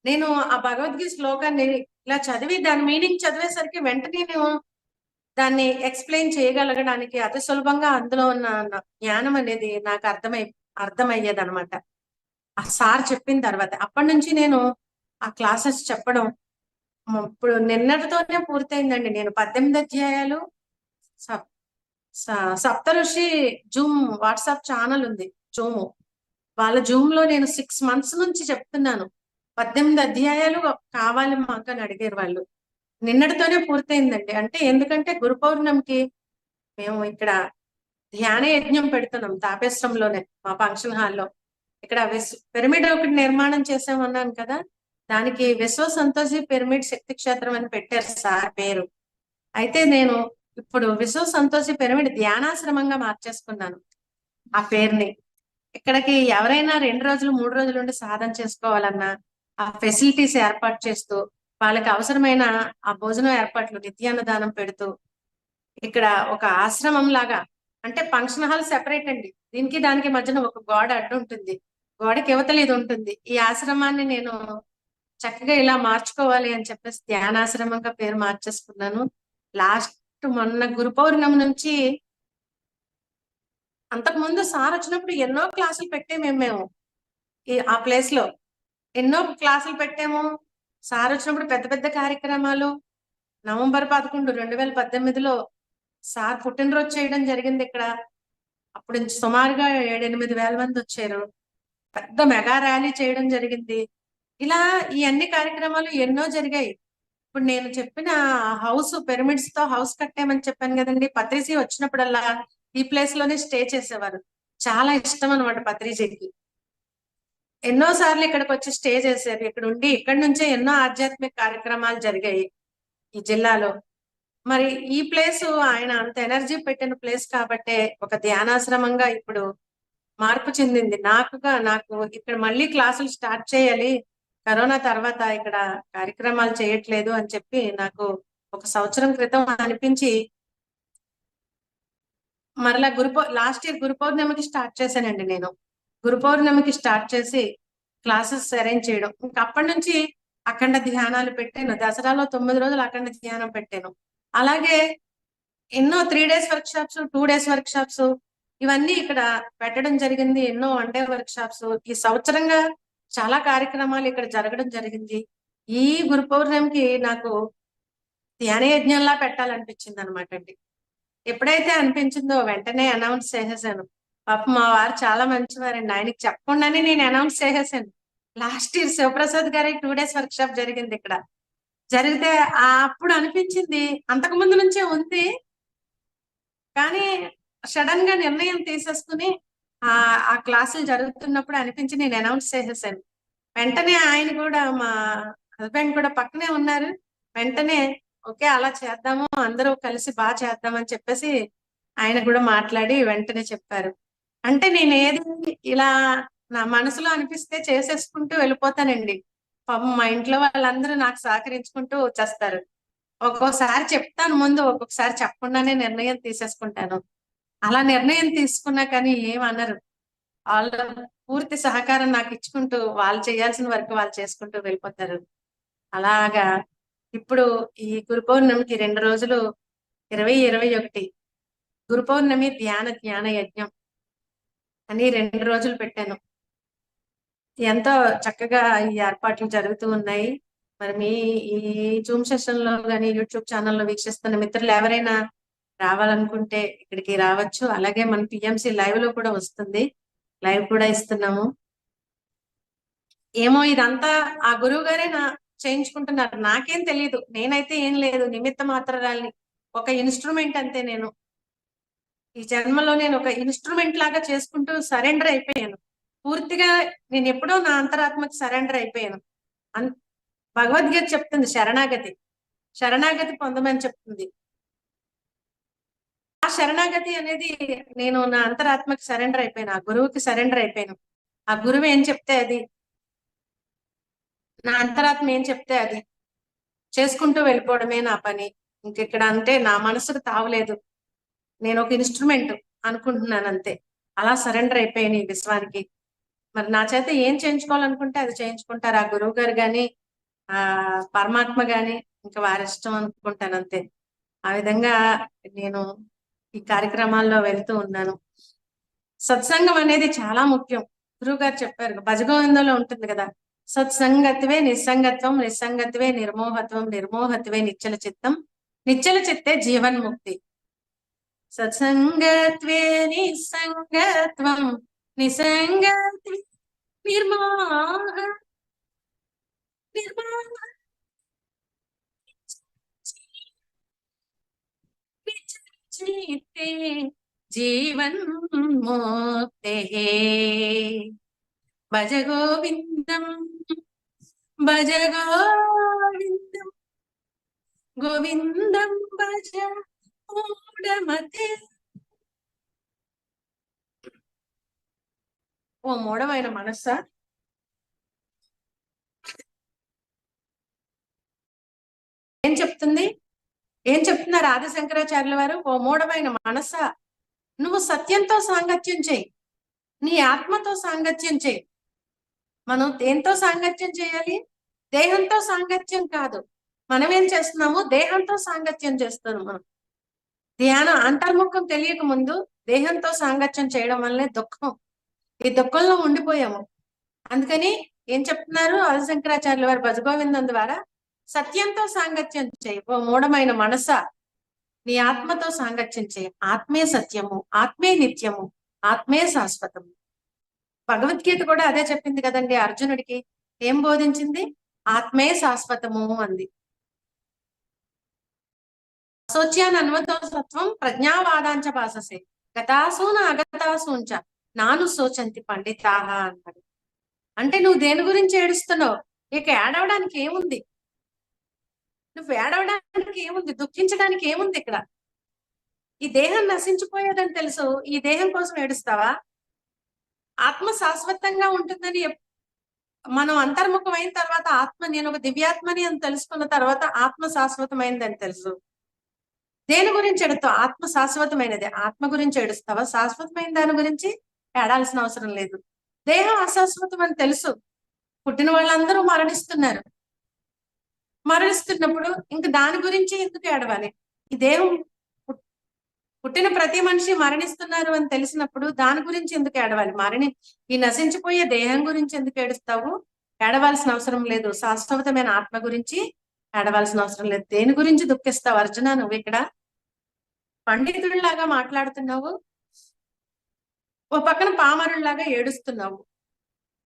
నేను ఆ భగవద్గీత శ్లోకాన్ని ఇలా చదివి దాని మీనింగ్ చదివేసరికి వెంటనే నేను దాన్ని ఎక్స్ప్లెయిన్ చేయగలగడానికి అతి సులభంగా అందులో ఉన్న జ్ఞానం అనేది నాకు అర్థమయ్యేది అనమాట. ఆ సార్ చెప్పిన తర్వాత అప్పటి నుంచి నేను ఆ క్లాసెస్ చెప్పడం ఇప్పుడు నిన్నటితోనే పూర్తయిందండి. నేను 18 అధ్యాయాలు సప్- సప్త ఋషి జూమ్ వాట్సాప్ ఛానల్ ఉంది, జూమ్. వాళ్ళ జూమ్ లో నేను 6 months నుంచి చెప్తున్నాను. 18 అధ్యాయాలు కావాలి మాకు అని అడిగారు వాళ్ళు. నిన్నటితోనే పూర్తయిందండి. అంటే ఎందుకంటే గురు పౌర్ణమికి మేము ఇక్కడ ధ్యాన యజ్ఞం పెడుతున్నాం తాపేశ్వరంలోనే, మా ఫంక్షన్ హాల్లో. ఇక్కడ పిరమిడ్ ఒకటి నిర్మాణం చేసామన్నాను కదా, దానికి విశ్వ సంతోషి పిరమిడ్ శక్తి క్షేత్రం అని పెట్టారు సార్ పేరు. అయితే నేను ఇప్పుడు విశ్వ సంతోషి పిరమిడ్ ధ్యానాశ్రమంగా మార్చేసుకున్నాను ఆ పేరుని. ఇక్కడికి ఎవరైనా 2 రోజులు 3 రోజులు ఉండి సాధన చేసుకోవాలన్నా ఆ ఫెసిలిటీస్ ఏర్పాటు చేస్తూ, వాళ్ళకి అవసరమైన ఆ భోజనం ఏర్పాట్లు, నిత్యాన్నదానం పెడుతూ, ఇక్కడ ఒక ఆశ్రమం లాగా, అంటే ఫంక్షన్ హాల్ సెపరేట్ అండి, దీనికి దానికి మధ్యన ఒక గోడ అడ్డు ఉంటుంది, గోడకి యువతల ఇది ఉంటుంది. ఈ ఆశ్రమాన్ని నేను చక్కగా ఇలా మార్చుకోవాలి అని చెప్పేసి ధ్యానాశ్రమంగా పేరు మార్చేసుకున్నాను. లాస్ట్ మొన్న గురు పౌర్ణమి నుంచి, అంతకు ముందు సార్ వచ్చినప్పుడు ఎన్నో క్లాసులు పెట్టాము ఆ ప్లేస్ లో, ఎన్నో క్లాసులు పెట్టాము. సార్ వచ్చినప్పుడు పెద్ద పెద్ద కార్యక్రమాలు. నవంబర్ 11, 2018లో సార్ పుట్టినరోజు చేయడం జరిగింది ఇక్కడ. అప్పుడు సుమారుగా 7-8 వేల మంది వచ్చారు. పెద్ద మెగా ర్యాలీ చేయడం జరిగింది. ఇలా ఈ అన్ని కార్యక్రమాలు ఎన్నో జరిగాయి. ఇప్పుడు నేను చెప్పిన హౌస్, పిరమిడ్స్ తో హౌస్ కట్టామని చెప్పాను కదండి, పత్రిజీ వచ్చినప్పుడల్లా ఈ ప్లేస్ లోనే స్టే చేసేవారు. చాలా ఇష్టం అనమాట పత్రిజీకి. ఎన్నో సార్లు ఇక్కడికి వచ్చి స్టే చేశారు. ఇక్కడ నుంచే ఎన్నో ఆధ్యాత్మిక కార్యక్రమాలు జరిగాయి ఈ జిల్లాలో. మరి ఈ ప్లేస్ ఆయన అంత ఎనర్జీ పెట్టిన ప్లేస్ కాబట్టే ఒక ధ్యానాశ్రమంగా ఇప్పుడు మార్పు చెందింది. నాకు ఇక్కడ మళ్ళీ క్లాసులు స్టార్ట్ చేయాలి, కరోనా తర్వాత ఇక్కడ కార్యక్రమాలు చేయట్లేదు అని చెప్పి నాకు 1 సంవత్సరం క్రితం అనిపించి, మరలా లాస్ట్ ఇయర్ గురు పౌర్ణమికి స్టార్ట్ చేశానండి నేను. గురు పౌర్ణమికి స్టార్ట్ చేసి క్లాసెస్ అరేంజ్ చేయడం. ఇంకా అప్పటి నుంచి అఖండ ధ్యానాలు పెట్టాను. దసరాలో 9 రోజులు అఖండ ధ్యానం పెట్టాను. అలాగే ఎన్నో 3 days work shops, 2 days work shops, ఇవన్నీ ఇక్కడ పెట్టడం జరిగింది. ఎన్నో 1 day వర్క్ షాప్స్. ఈ సంవత్సరంగా చాలా కార్యక్రమాలు ఇక్కడ జరగడం జరిగింది. ఈ గురు పౌర్ణమికి నాకు ధ్యాన యజ్ఞంలా పెట్టాలనిపించింది అనమాట అండి. ఎప్పుడైతే అనిపించిందో వెంటనే అనౌన్స్ చేసేసాను. పాపం మా వారు చాలా మంచివారండి, ఆయనకి చెప్పకుండానే నేను అనౌన్స్ చేసేసాను. లాస్ట్ ఇయర్ శివప్రసాద్ గారి 2 days వర్క్ షాప్ జరిగింది ఇక్కడ. జరిగితే అప్పుడు అనిపించింది, అంతకు ముందు నుంచే ఉంది కానీ సడన్ గా నిర్ణయం తీసేసుకుని ఆ క్లాసులు జరుగుతున్నప్పుడు అనిపించి నేను అనౌన్స్ చేసేసాను. వెంటనే ఆయన కూడా, మా హస్బెండ్ కూడా పక్కనే ఉన్నారు. వెంటనే ఓకే అలా చేద్దాము, అందరూ కలిసి బాగా చేద్దామని చెప్పేసి ఆయన కూడా మాట్లాడి వెంటనే చెప్పారు. అంటే నేను ఏది ఇలా నా మనసులో అనిపిస్తే చేసేసుకుంటూ వెళ్ళిపోతానండి. పాపం మా ఇంట్లో వాళ్ళందరూ నాకు సహకరించుకుంటూ వచ్చేస్తారు. ఒక్కొక్కసారి చెప్తాను ముందు, ఒక్కొక్కసారి చెప్పకుండానే నిర్ణయం తీసేసుకుంటాను. అలా నిర్ణయం తీసుకున్నా కానీ ఏమనరు. వాళ్ళ పూర్తి సహకారం నాకు ఇచ్చుకుంటూ వాళ్ళు చేయాల్సిన వరకు వాళ్ళు చేసుకుంటూ వెళ్ళిపోతారు. అలాగా ఇప్పుడు ఈ గురు పౌర్ణమికి 2 రోజులు 20-21 గురు పౌర్ణమి జ్ఞాన యజ్ఞం అని 2 రోజులు పెట్టాను. ఎంతో చక్కగా ఈ ఏర్పాట్లు జరుగుతూ ఉన్నాయి. మరి మీ ఈ జూమ్ సెషన్ లో కానీ యూట్యూబ్ ఛానల్లో వీక్షిస్తున్న మిత్రులు ఎవరైనా రావాలనుకుంటే ఇక్కడికి రావచ్చు. అలాగే మన పిఎంసి లైవ్ లో కూడా వస్తుంది, లైవ్ కూడా ఇస్తున్నాము. ఏమో ఇదంతా ఆ గురువు గారే చేయించుకుంటున్నారు, నాకేం తెలియదు. నేనైతే ఏం లేదు, నిమిత్త మాత్రాల్ని, ఒక ఇన్స్ట్రుమెంట్ అంతే. నేను ఈ జన్మలో నేను ఒక ఇన్స్ట్రుమెంట్ లాగా చేసుకుంటూ సరెండర్ అయిపోయాను పూర్తిగా. నేను ఎప్పుడో నా అంతరాత్మకి సరెండర్ అయిపోయాను. భగవద్గీత చెప్తుంది శరణాగతి పొందమని చెప్తుంది. ఆ శరణాగతి అనేది నేను నా అంతరాత్మకి సరెండర్ అయిపోయాను, ఆ గురువుకి సరెండర్ అయిపోయాను. ఆ గురువు ఏం చెప్తే అది, నా అంతరాత్మ ఏం చెప్తే అది చేసుకుంటూ వెళ్ళిపోవడమే నా పని. ఇంకెక్కడ అంటే నా మనసుకు తావలేదు, నేను ఒక ఇన్స్ట్రుమెంట్ అనుకుంటున్నాను అంతే. అలా సరెండర్ అయిపోయాను ఈ విశ్వానికి. మరి నా చేత ఏం చేయించుకోవాలనుకుంటే అది చేయించుకుంటారు. ఆ గురువు గారు గాని ఆ పరమాత్మ గాని ఇంకా వారి ఇష్టం అనుకుంటాను అంతే. ఆ విధంగా నేను ఈ కార్యక్రమాల్లో వెళ్తూ ఉన్నాను. సత్సంగం అనేది చాలా ముఖ్యం. గురువు గారు చెప్పారు, భజగోవిందంలో ఉంటుంది కదా, సత్సంగత్వే నిస్సంగత్వం, నిస్సంగత్వే నిర్మోహత్వం, నిర్మోహత్వే నిశ్చల చిత్తం, నిశ్చల చిత్తే జీవన్ముక్తి. సత్సంగత్వే నిస్సంగత్వం, నిస్సంగత్వే నిర్మోహ నిర్మోహ చిత్తే జీవన్ముక్తే. భజ గోవిందం భజ గోవిందం గోవిందం భజ మూఢమతే. ఓ మూఢమైన మనస్సా, ఏం చెప్తుంది? ఏం చెప్తున్నారు ఆది శంకరాచార్యుల వారు? ఓ మూఢమైన మనస్సా, నువ్వు సత్యంతో సాంగత్యం చేయి, నీ ఆత్మతో సాంగత్యం చేయి. మనం దేంతో సాంగత్యం చేయాలి? దేహంతో సాంగత్యం కాదు. మనం ఏం చేస్తున్నాము? దేహంతో సాంగత్యం చేస్తున్నాం. మనం ధ్యానం అంతర్ముఖం తెలియక ముందు దేహంతో సాంగత్యం చేయడం వల్లనే దుఃఖం, ఈ దుఃఖంలో ఉండిపోయాము. అందుకని ఏం చెప్తున్నారు ఆది శంకరాచార్యుల వారి భజగోవిందం ద్వారా? సత్యంతో సాంగత్యం చేయి ఓ మూఢమైన మనసా, నీ ఆత్మతో సాంగత్యం చేయి. ఆత్మే సత్యము, ఆత్మే నిత్యము, ఆత్మే శాశ్వతము. భగవద్గీత కూడా అదే చెప్పింది కదండి అర్జునుడికి. ఏం బోధించింది? ఆత్మే శాశ్వతము అంది. అశోచ్యాన్ అన్వతో సత్వం ప్రజ్ఞావాదాంచ భాససే గతాసూన అగతాసూంచ నాను శోచంతి పండితాహ అన్నాడు. అంటే నువ్వు దేని గురించి ఏడుస్తున్నావు? ఇక ఏడవడానికి ఏముంది? నువ్వు ఏడవడానికి ఏముంది? దుఃఖించడానికి ఏముంది ఇక్కడ? ఈ దేహం నశించిపోయేదని తెలుసు, ఈ దేహం కోసం ఏడుస్తావా? ఆత్మ శాశ్వతంగా ఉంటుందని మనం అంతర్ముఖమైన తర్వాత ఆత్మ, నేను ఒక దివ్యాత్మని అని తెలుసుకున్న తర్వాత ఆత్మ శాశ్వతమైనదని తెలుసు. దేని గురించి ఏడుస్తావు? ఆత్మ శాశ్వతమైనది, ఆత్మ గురించి ఏడుస్తావా? శాశ్వతమైన దాని గురించి ఏడాల్సిన అవసరం లేదు. దేహం అశాశ్వతం అని తెలుసు. పుట్టిన వాళ్ళందరూ మరణిస్తున్నారు. మరణిస్తున్నప్పుడు ఇంక దాని గురించి ఎందుకు ఏడవాలి? ఈ దేహం, పుట్టిన ప్రతి మనిషి మరణిస్తున్నారు అని తెలిసినప్పుడు దాని గురించి ఎందుకు ఏడవాలి? ఈ నశించిపోయే దేహం గురించి ఎందుకు ఏడుస్తావు? ఏడవలసిన అవసరం లేదు. శాశ్వతమైన ఆత్మ గురించి ఏడవలసిన అవసరం లేదు. దేని గురించి దుఃఖిస్తావు అర్జున? నువ్వు ఇక్కడ పండితుడిలాగా మాట్లాడుతున్నావు, ఓ పక్కన పామరుల్లాగా ఏడుస్తున్నావు.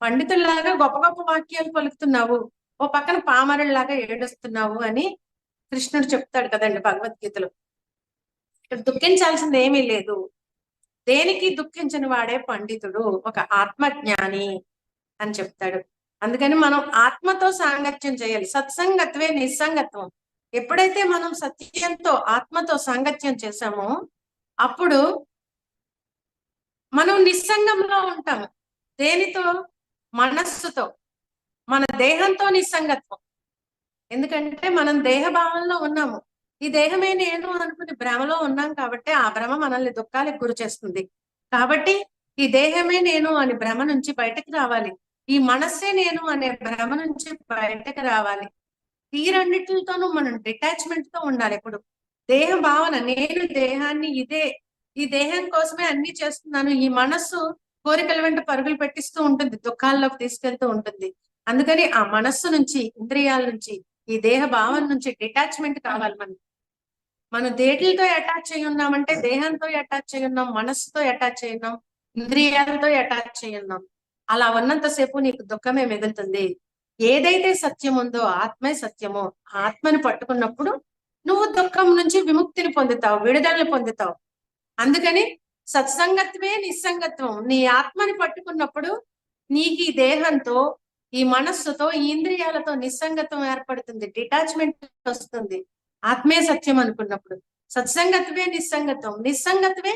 పండితుల్లాగా గొప్ప గొప్ప వాక్యాలు పలుకుతున్నావు, ఓ పక్కన పామరుల్లాగా ఏడుస్తున్నావు అని కృష్ణుడు చెప్తాడు కదండి భగవద్గీతలో. ఇక్కడ దుఃఖించాల్సింది ఏమీ లేదు. దేనికి దుఃఖించని వాడే పండితుడు, ఒక ఆత్మజ్ఞాని అని చెప్తాడు. అందుకని మనం ఆత్మతో సాంగత్యం చేయాలి. సత్సంగత్వే నిస్సంగత్వం. ఎప్పుడైతే మనం సత్యంతో ఆత్మతో సాంగత్యం చేశామో అప్పుడు మనం నిస్సంగంలో ఉంటాము. దేనితో? మనస్సుతో. మన దేహంతో నిస్సంగత్వం. ఎందుకంటే మనం దేహ భావంలో ఉన్నాము. ఈ దేహమే నేను అనుకుని భ్రమలో ఉన్నాం కాబట్టి ఆ భ్రమ మనల్ని దుఃఖాలకు గురి చేస్తుంది. కాబట్టి ఈ దేహమే నేను అని భ్రమ నుంచి బయటకు రావాలి. ఈ మనస్సే నేను అనే భ్రమ నుంచి బయటకు రావాలి. ఈ రెండిటితోనూ మనం డిటాచ్మెంట్ తో ఉండాలి. ఎప్పుడు దేహ భావన, నేను దేహాన్ని, ఈ దేహం కోసమే అన్ని చేస్తున్నాను, ఈ మనస్సు కోరికల వెంట పరుగులు పెట్టిస్తూ ఉంటుంది, దుఃఖాల్లోకి తీసుకెళ్తూ ఉంటుంది. అందుకని ఆ మనస్సు నుంచి, ఇంద్రియాల నుంచి, ఈ దేహ భావన నుంచి డిటాచ్మెంట్ కావాలి. మనం దేటిలతో అటాచ్ అయి ఉన్నామంటే దేహంతో అటాచ్ అయి ఉన్నాం, మనస్సుతో అటాచ్ అయి ఉన్నాం, ఇంద్రియాలతో అటాచ్ అయి ఉన్నాం. అలా ఉన్నంతసేపు నీకు దుఃఖమే మిగులుతుంది. ఏదైతే సత్యం ఉందో, ఆత్మే సత్యమో, ఆత్మని పట్టుకున్నప్పుడు నువ్వు దుఃఖం నుంచి విముక్తిని పొందుతావు, విడుదలని పొందుతావు. అందుకని సత్సంగత్వే నిస్సంగత్వం. నీ ఆత్మని పట్టుకున్నప్పుడు నీకు ఈ దేహంతో, ఈ మనస్సుతో, ఈ ఇంద్రియాలతో నిస్సంగత్వం ఏర్పడుతుంది, డిటాచ్మెంట్ వస్తుంది. ఆత్మే సత్యం అనుకున్నప్పుడు సత్సంగత్వే నిస్సంగత్వం, నిస్సంగత్వే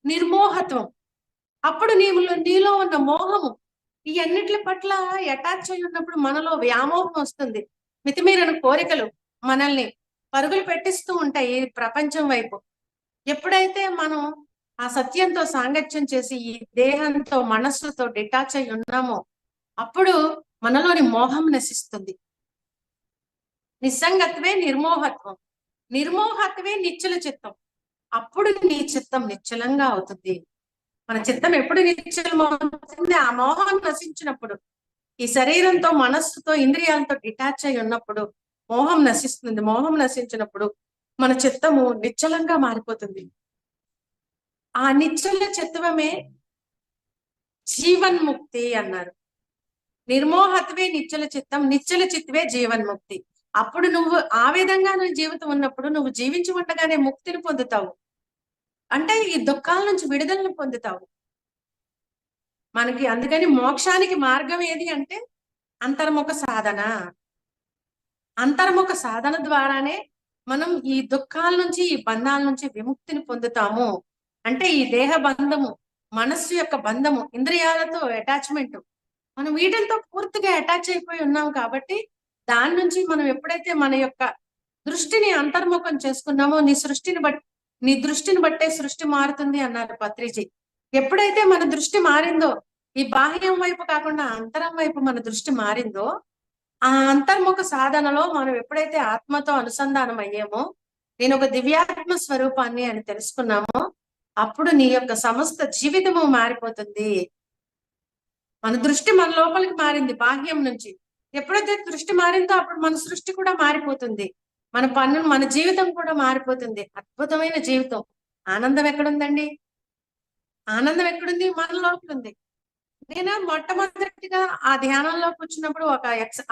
నిర్మోహత్వం. అప్పుడు నీలో ఉన్న మోహము, ఈ అన్నిటి పట్ల అటాచ్ అయి ఉన్నప్పుడు మనలో వ్యామోహం వస్తుంది. మితిమీరిన కోరికలు మనల్ని పరుగులు పెట్టిస్తూ ఉంటాయి ప్రపంచం వైపు. ఎప్పుడైతే మనం ఆ సత్యంతో సాంగత్యం చేసి ఈ దేహంతో మనస్సుతో డిటాచ్ అయి ఉన్నామో అప్పుడు మనలోని మోహం నశిస్తుంది. నిస్సంగత్వే నిర్మోహత్వం, నిర్మోహత్వే నిశ్చల చిత్తం. అప్పుడు నీ చిత్తం నిశ్చలంగా అవుతుంది. మన చిత్తం ఎప్పుడు నిశ్చలం అవుతుంది? ఆ మోహం నశించినప్పుడు, ఈ శరీరంతో మనస్సుతో ఇంద్రియాలతో డిటాచ్ అయి ఉన్నప్పుడు మోహం నశిస్తుంది. మోహం నశించినప్పుడు మన చిత్తము నిశ్చలంగా మారిపోతుంది. ఆ నిశ్చల చిత్వమే జీవన్ముక్తి అన్నారు. నిర్మోహత్వే నిశ్చల చిత్తం, నిశ్చల చిత్వే జీవన్ముక్తి. అప్పుడు నువ్వు ఆ విధంగా నువ్వు జీవితం ఉన్నప్పుడు నువ్వు జీవించి ఉండగానే ముక్తిని పొందుతావు. అంటే ఈ దుఃఖాల నుంచి విడుదలను పొందుతావు. మనకి అందుకని మోక్షానికి మార్గం ఏది అంటే అంతర్ముఖ సాధన. అంతర్ముఖ సాధన ద్వారానే మనం ఈ దుఃఖాల నుంచి, ఈ బంధాల నుంచి విముక్తిని పొందుతాము. అంటే ఈ దేహ బంధము, మనస్సు యొక్క బంధము, ఇంద్రియాలతో అటాచ్మెంట్, మనం వీటితో పూర్తిగా అటాచ్ అయిపోయి ఉన్నాం కాబట్టి దాని నుంచి మనం ఎప్పుడైతే మన యొక్క దృష్టిని అంతర్ముఖం చేసుకున్నామో నీ దృష్టిని బట్టే సృష్టి మారుతుంది అన్నారు పత్రిజీ. ఎప్పుడైతే మన దృష్టి మారిందో, ఈ బాహ్యం వైపు కాకుండా అంతరం వైపు మన దృష్టి మారిందో, ఆ అంతర్ముఖ సాధనలో మనం ఎప్పుడైతే ఆత్మతో అనుసంధానం అయ్యామో, నేను ఒక దివ్యాత్మ స్వరూపాన్ని అని తెలుసుకున్నామో, అప్పుడు నీ యొక్క సమస్త జీవితము మారిపోతుంది. మన దృష్టి మన లోపలికి మారింది బాహ్యం నుంచి. ఎప్పుడైతే దృష్టి మారిందో అప్పుడు మన సృష్టి కూడా మారిపోతుంది. మన పన్ను, మన జీవితం కూడా మారిపోతుంది. అద్భుతమైన జీవితం. ఆనందం ఎక్కడుందండి? ఆనందం ఎక్కడుంది? మన లోపల ఉంది. నేను మొట్టమొదటిగా ఆ ధ్యానంలోకి వచ్చినప్పుడు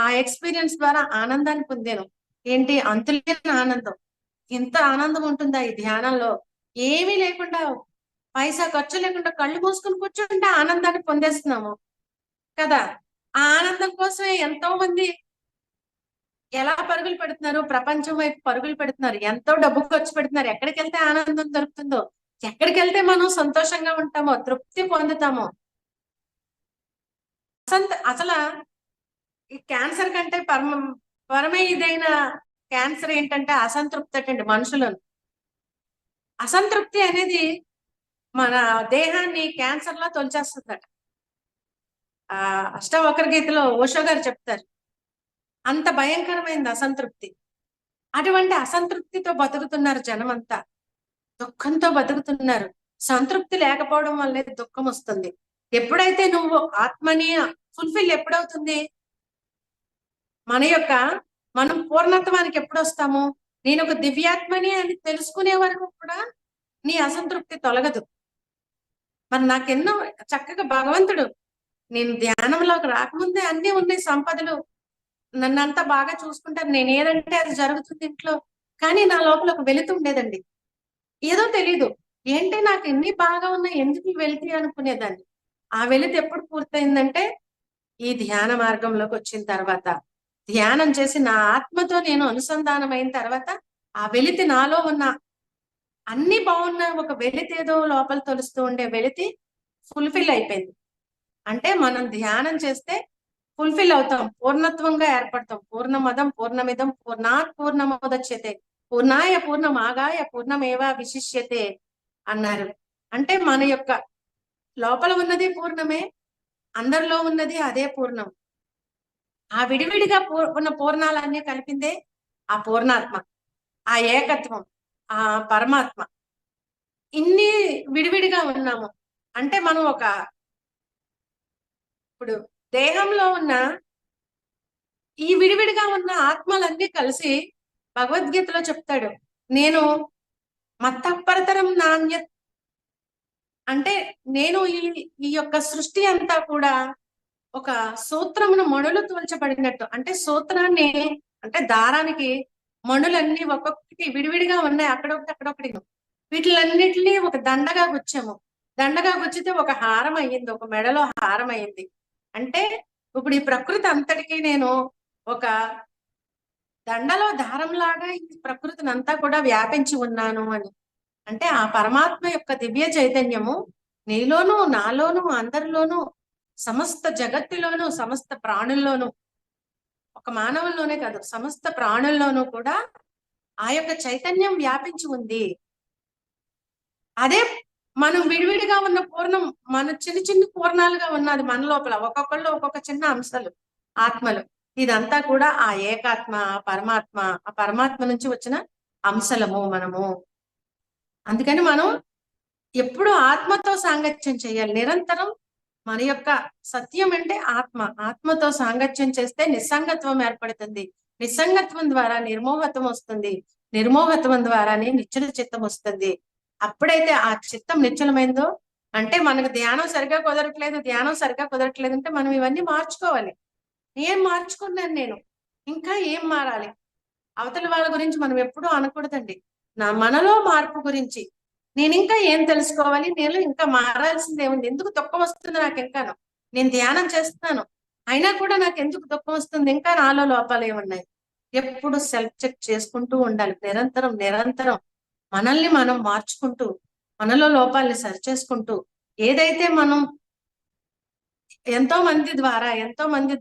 ఆ ఎక్స్పీరియన్స్ ద్వారా ఆనందాన్ని పొందాను. ఏంటి? అంతులేని ఆనందం. ఇంత ఆనందం ఉంటుందా ఈ ధ్యానంలో? ఏమీ లేకుండా, పైసా ఖర్చు లేకుండా కళ్ళు మూసుకుని కూర్చుంటే ఆనందాన్ని పొందేస్తున్నాము కదా. ఆ ఆనందం కోసమే ఎంతో మంది ఎలా పరుగులు పెడుతున్నారు, ప్రపంచం వైపు పరుగులు పెడుతున్నారు, ఎంతో డబ్బు ఖర్చు పెడుతున్నారు. ఎక్కడికి వెళ్తే ఆనందం దొరుకుతుందో, ఎక్కడికి వెళ్తే మనం సంతోషంగా ఉంటామో, తృప్తి పొందుతామో. అసలు ఈ క్యాన్సర్ కంటే పరమే ఇదైన క్యాన్సర్ ఏంటంటే అసంతృప్తి అండి. మనుషులను అసంతృప్తి అనేది మన దేహాన్ని క్యాన్సర్ లో తొలిచేస్తుందట. ఆ అష్టవక్ర గీతలో ఓషో గారు చెప్తారు, అంత భయంకరమైనది అసంతృప్తి. అటువంటి అసంతృప్తితో బతుకుతున్నారు జనమంతా, దుఃఖంతో బతుకుతున్నారు. సంతృప్తి లేకపోవడం వల్లే దుఃఖం వస్తుంది. ఎప్పుడైతే నువ్వు ఆత్మని ఫుల్ఫిల్ ఎప్పుడవుతుంది? మనం పూర్ణత్వానికి ఎప్పుడు వస్తాము? నేను ఒక దివ్యాత్మని అని తెలుసుకునే వరకు కూడా నీ అసంతృప్తి తొలగదు. మరి నాకెన్నో చక్కగా భగవంతుడు, నేను ధ్యానంలోకి రాకముందే అన్ని ఉన్నాయి సంపదలు, నన్నంతా బాగా చూసుకుంటారు, నేను ఏదంటే అది జరుగుతుంది ఇంట్లో. కానీ నా లోపల ఒక వెలుతు ఉండేదండి. ఏదో తెలీదు, ఏంటి నాకు ఎన్ని బాగా ఉన్నాయి, ఎందుకు వెలితి అనుకునేదాన్ని. ఆ వెలితి ఎప్పుడు పూర్తయిందంటే ఈ ధ్యాన మార్గంలోకి వచ్చిన తర్వాత, ధ్యానం చేసి నా ఆత్మతో నేను అనుసంధానం అయిన తర్వాత ఆ వెలితి, నాలో ఉన్న అన్ని బాగున్న ఒక వెలితి, ఏదో లోపల తొలుస్తూ ఉండే వెలితి ఫుల్ఫిల్ అయిపోయింది. అంటే మనం ధ్యానం చేస్తే ఫుల్ఫిల్ అవుతాం, పూర్ణత్వంగా ఏర్పడతాం. పూర్ణమదం పూర్ణమిదం పూర్ణాత్ పూర్ణముదచ్యతే పూర్ణాయ పూర్ణమాగాయ పూర్ణమేవా విశిష్యతే అన్నారు. అంటే మన యొక్క లోపల ఉన్నది పూర్ణమే, అందరిలో ఉన్నది అదే పూర్ణం. ఆ విడివిడిగా ఉన్న పూర్ణాలన్నీ కలిపిందే ఆ పూర్ణాత్మ, ఆ ఏకత్వం, ఆ పరమాత్మ. ఇన్ని విడివిడిగా ఉన్నాము అంటే మనం ఇప్పుడు దేహంలో ఉన్న ఈ విడివిడిగా ఉన్న ఆత్మలన్నీ కలిసి భగవద్గీతలో చెప్తాడు, నేను మత్తపరతరం నాణ్య, అంటే నేను ఈ యొక్క సృష్టి అంతా కూడా ఒక సూత్రమును మణులు తోల్చబడినట్టు. అంటే సూత్రాన్ని, అంటే దారానికి మణులన్నీ ఒక్కొక్కటి విడివిడిగా ఉన్నాయి, అక్కడొకటి అక్కడొకటి. వీటిలన్నిటినీ ఒక దండగా గుచ్చాము. దండగా గుచ్చితే ఒక హారం అయ్యింది, ఒక మెడలో హారం అయ్యింది. అంటే ఇప్పుడు ఈ ప్రకృతి అంతటికీ నేను ఒక దండలో దారంలాగా ఈ ప్రకృతిని అంతా కూడా వ్యాపించి ఉన్నాను అని. అంటే ఆ పరమాత్మ యొక్క దివ్య చైతన్యము నీలోనూ, నాలోనూ, అందరిలోనూ, సమస్త జగత్తులోనూ, సమస్త ప్రాణుల్లోనూ, ఒక మానవుల్లోనే కాదు సమస్త ప్రాణుల్లోనూ కూడా ఆ యొక్క చైతన్యం వ్యాపించి ఉంది. అదే మనం విడివిడిగా ఉన్న పూర్ణం మన చిన్న చిన్న పూర్ణాలుగా ఉన్నది మన లోపల, ఒక్కొక్కళ్ళు ఒక్కొక్క చిన్న అంశాలు, ఆత్మలు. ఇదంతా కూడా ఆ ఏకాత్మ, ఆ పరమాత్మ నుంచి వచ్చిన అంశలము మనము. అందుకని మనం ఎప్పుడు ఆత్మతో సాంగత్యం చేయాలి నిరంతరం. మన యొక్క సత్యం అంటే ఆత్మ. ఆత్మతో సాంగత్యం చేస్తే నిస్సంగత్వం ఏర్పడుతుంది. నిస్సంగత్వం ద్వారా నిర్మోహత్వం వస్తుంది. నిర్మోహత్వం ద్వారానే నిశ్చల చిత్తం వస్తుంది. అప్పుడైతే ఆ చిత్తం నిశ్చలమైందో అంటే మనకు ధ్యానం సరిగా కుదరట్లేదు అంటే మనం ఇవన్నీ మార్చుకోవాలి. ఏం మార్చుకున్నాను నేను, ఇంకా ఏం మారాలి? అవతల వాళ్ళ గురించి మనం ఎప్పుడూ అనకూడదండి. మనలో మార్పు గురించి నేను ఇంకా ఏం తెలుసుకోవాలి, నేను ఇంకా మారాల్సింది ఏముంది, ఎందుకు దుఃఖం వస్తుంది నాకు ఇంకాను, నేను ధ్యానం చేస్తున్నాను అయినా కూడా నాకు ఎందుకు దుఃఖం వస్తుంది, ఇంకా నాలో లోపాలు ఏమున్నాయి. ఎప్పుడు సెల్ఫ్ చెక్ చేసుకుంటూ ఉండాలి. నిరంతరం మనల్ని మనం మార్చుకుంటూ, మనలో లోపాలని సరిచేసుకుంటూ, ఏదైతే మనం ఎంతో మంది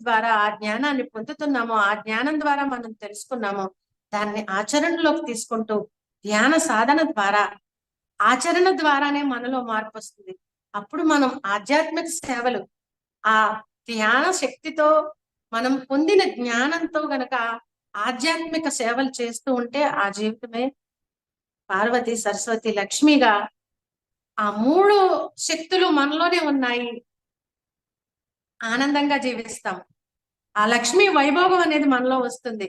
ద్వారా ఆ జ్ఞానాన్ని పొందుతున్నామో, ఆ జ్ఞానం ద్వారా మనం తెలుసుకున్నామో దాన్ని ఆచరణలోకి తీసుకుంటూ, ధ్యాన సాధన ద్వారా, ఆచరణ ద్వారానే మనలో మార్పు వస్తుంది. అప్పుడు మనం ఆధ్యాత్మిక సేవలు, ఆ ధ్యాన శక్తితో మనం పొందిన జ్ఞానంతో గనక ఆధ్యాత్మిక సేవలు చేస్తూ ఉంటే ఆ జీవితమే పార్వతి, సరస్వతి, లక్ష్మిగా ఆ 3 శక్తులు మనలోనే ఉన్నాయి. ఆనందంగా జీవిస్తాం. ఆ లక్ష్మీ వైభోగం అనేది మనలో వస్తుంది.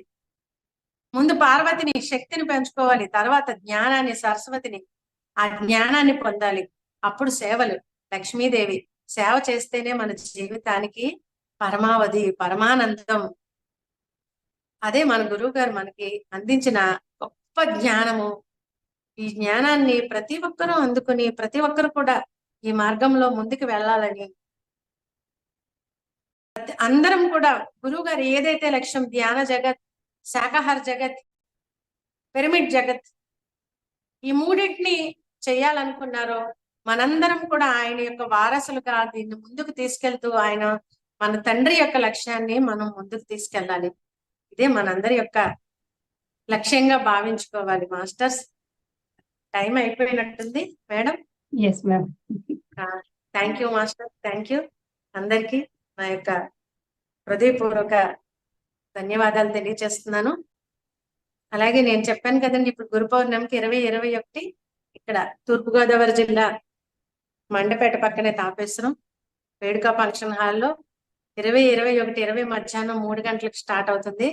ముందు పార్వతిని, శక్తిని పెంచుకోవాలి, తర్వాత జ్ఞానాన్ని, సరస్వతిని, ఆ జ్ఞానాన్ని పొందాలి. అప్పుడు సేవలు, లక్ష్మీదేవి సేవ చేస్తేనే మన జీవితానికి పరమావధి, పరమానందం. అదే మన గురువు గారు మనకి అందించిన గొప్ప జ్ఞానము. ఈ జ్ఞానాన్ని ప్రతి ఒక్కరూ అందుకుని, ప్రతి ఒక్కరు కూడా ఈ మార్గంలో ముందుకు వెళ్ళాలని, అందరం కూడా గురువు గారు ఏదైతే లక్ష్యం, ధ్యాన జగత్, శాకాహార జగత్, పిరమిడ్ జగత్, ఈ మూడింటిని చేయాలనుకున్నారో మనందరం కూడా ఆయన యొక్క వారసులుగా దీన్ని ముందుకు తీసుకెళ్తూ, మన తండ్రి యొక్క లక్ష్యాన్ని మనం ముందుకు తీసుకెళ్ళాలి. ఇదే మనందరి యొక్క లక్ష్యంగా భావించుకోవాలి. మాస్టర్స్, టైం అయిపోయినట్టుంది madam. Yes ma'am. Thank you master, thank you. అందరికీ నా యొక్క హృదయపూర్వక ధన్యవాదాలు తెలియజేస్తున్నాను. అలాగే నేను చెప్పాను కదండి, ఇప్పుడు గురు పౌర్ణమికి 2021 ఇక్కడ తూర్పుగోదావరి జిల్లా మండపేట పక్కనే తాపేశ్వరం వేడుక ఫంక్షన్ హాల్లో 20 మధ్యాహ్నం 3 గంటలకు స్టార్ట్ అవుతుంది.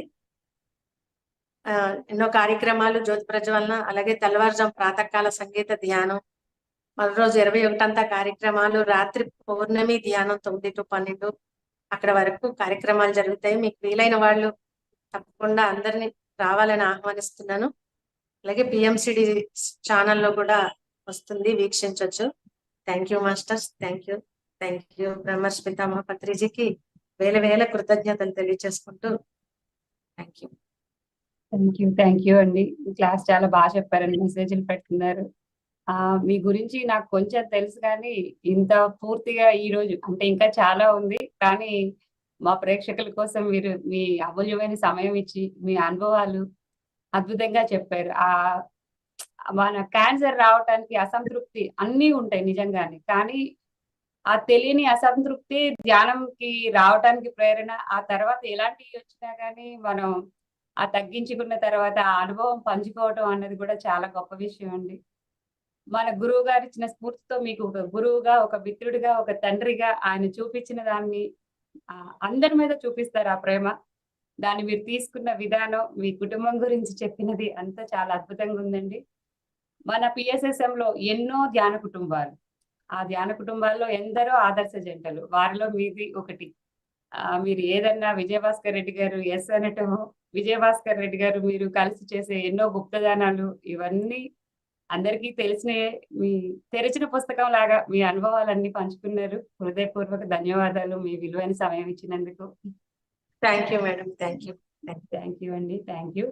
ఎన్నో కార్యక్రమాలు, జ్యోతి ప్రజ్వలన, అలాగే తెల్లవారుజాము ప్రాతకాల సంగీత ధ్యానం, మరో రోజు 21 అంతా కార్యక్రమాలు, రాత్రి పౌర్ణమి ధ్యానం 9 to 12 అక్కడ వరకు కార్యక్రమాలు జరుగుతాయి. మీకు వీలైన వాళ్ళు తప్పకుండా అందరినీ రావాలని ఆహ్వానిస్తున్నాను. అలాగే పిఎంసిడి ఛానల్లో కూడా వస్తుంది, వీక్షించవచ్చు. Thank you masters, thank you Brahmarshi Pitamaha పత్రిజీకి వేల కృతజ్ఞతలు తెలియజేసుకుంటూ థ్యాంక్ యూ అండి. క్లాస్ చాలా బాగా చెప్పారండి, మెసేజ్లు పెట్టుకున్నారు. మీ గురించి నాకు కొంచెం తెలుసు కానీ ఇంత పూర్తిగా ఈ రోజు అంటే ఇంకా చాలా ఉంది, కానీ మా ప్రేక్షకుల కోసం మీరు మీ అమూల్యమైన సమయం ఇచ్చి మీ అనుభవాలు అద్భుతంగా చెప్పారు. మన క్యాన్సర్ రావటానికి అసంతృప్తి అన్నీ ఉంటాయి నిజంగానే, కానీ ఆ తెలియని అసంతృప్తి ధ్యానంకి రావటానికి ప్రేరణ. ఆ తర్వాత ఎలాంటివి వచ్చినా కానీ మనం ఆ తగ్గించుకున్న తర్వాత ఆ అనుభవం పంచుకోవటం అన్నది కూడా చాలా గొప్ప విషయం అండి. మన గురువు గారు ఇచ్చిన స్ఫూర్తితో మీకు ఒక గురువుగా, ఒక మిత్రుడిగా, ఒక తండ్రిగా ఆయన చూపించిన దాన్ని అందరి మీద చూపిస్తారు ఆ ప్రేమ. దాన్ని మీరు తీసుకున్న విధానం, మీ కుటుంబం గురించి చెప్పినది అంతా చాలా అద్భుతంగా ఉందండి. మన PSSM లో ఎన్నో ధ్యాన కుటుంబాలు, ఆ ధ్యాన కుటుంబాల్లో ఎందరో ఆదర్శ జంటలు, వారిలో మీది ఒకటి. మీరు ఏదన్నా విజయభాస్కర్ రెడ్డి గారు ఎస్ అనటము, విజయభాస్కర్ రెడ్డి గారు మీరు కలిసి చేసే ఎన్నో గుప్తదానాలు, ఇవన్నీ అందరికీ తెలిసిన మీ తెరిచిన పుస్తకం లాగా మీ అనుభవాలన్నీ పంచుకున్నారు. హృదయపూర్వక ధన్యవాదాలు మీ విలువైన సమయం ఇచ్చినందుకు. Thank you madam, thank you అండి, థ్యాంక్ యూ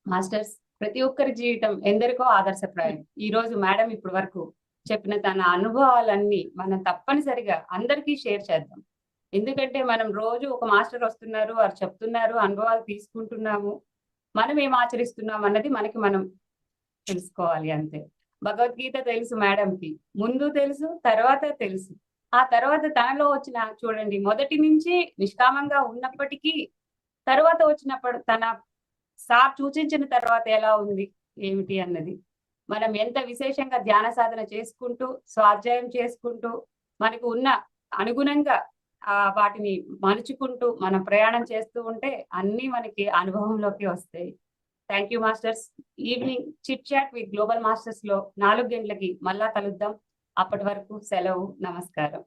మాస్టర్స్. ప్రతి ఒక్కరి జీవితం ఎందరికో ఆదర్శప్రాయం. ఈ రోజు మేడం ఇప్పటి వరకు చెప్పిన తన అనుభవాలన్నీ మనం తప్పనిసరిగా అందరికీ షేర్ చేద్దాం. ఎందుకంటే మనం రోజు ఒక మాస్టర్ వస్తున్నారు, వారు చెప్తున్నారు, అనుభవాలు తీసుకుంటున్నాము, మనం ఏం ఆచరిస్తున్నాం అన్నది మనకి మనం తెలుసుకోవాలి అంతే. భగవద్గీత తెలుసు మేడంకి, ముందు తెలుసు, తర్వాత తెలుసు. ఆ తర్వాత తనలో వచ్చిన చూడండి, మొదటి నుంచి నిష్కామంగా ఉన్నప్పటికీ తర్వాత వచ్చినప్పుడు తన సార్ సూచించిన తర్వాత ఎలా ఉంది ఏమిటి అన్నది. మనం ఎంత విశేషంగా ధ్యాన సాధన చేసుకుంటూ, స్వాధ్యాయం చేసుకుంటూ, మనకు ఉన్న అనుగుణంగా వాటిని మలుచుకుంటూ మనం ప్రయాణం చేస్తూ ఉంటే అన్నీ మనకి అనుభవంలోకి వస్తాయి. Thank you masters. Evening chit chat with global masters లో 4 గంటలకి మళ్ళా కలుద్దాం. అప్పటి వరకు సెలవు. నమస్కారం.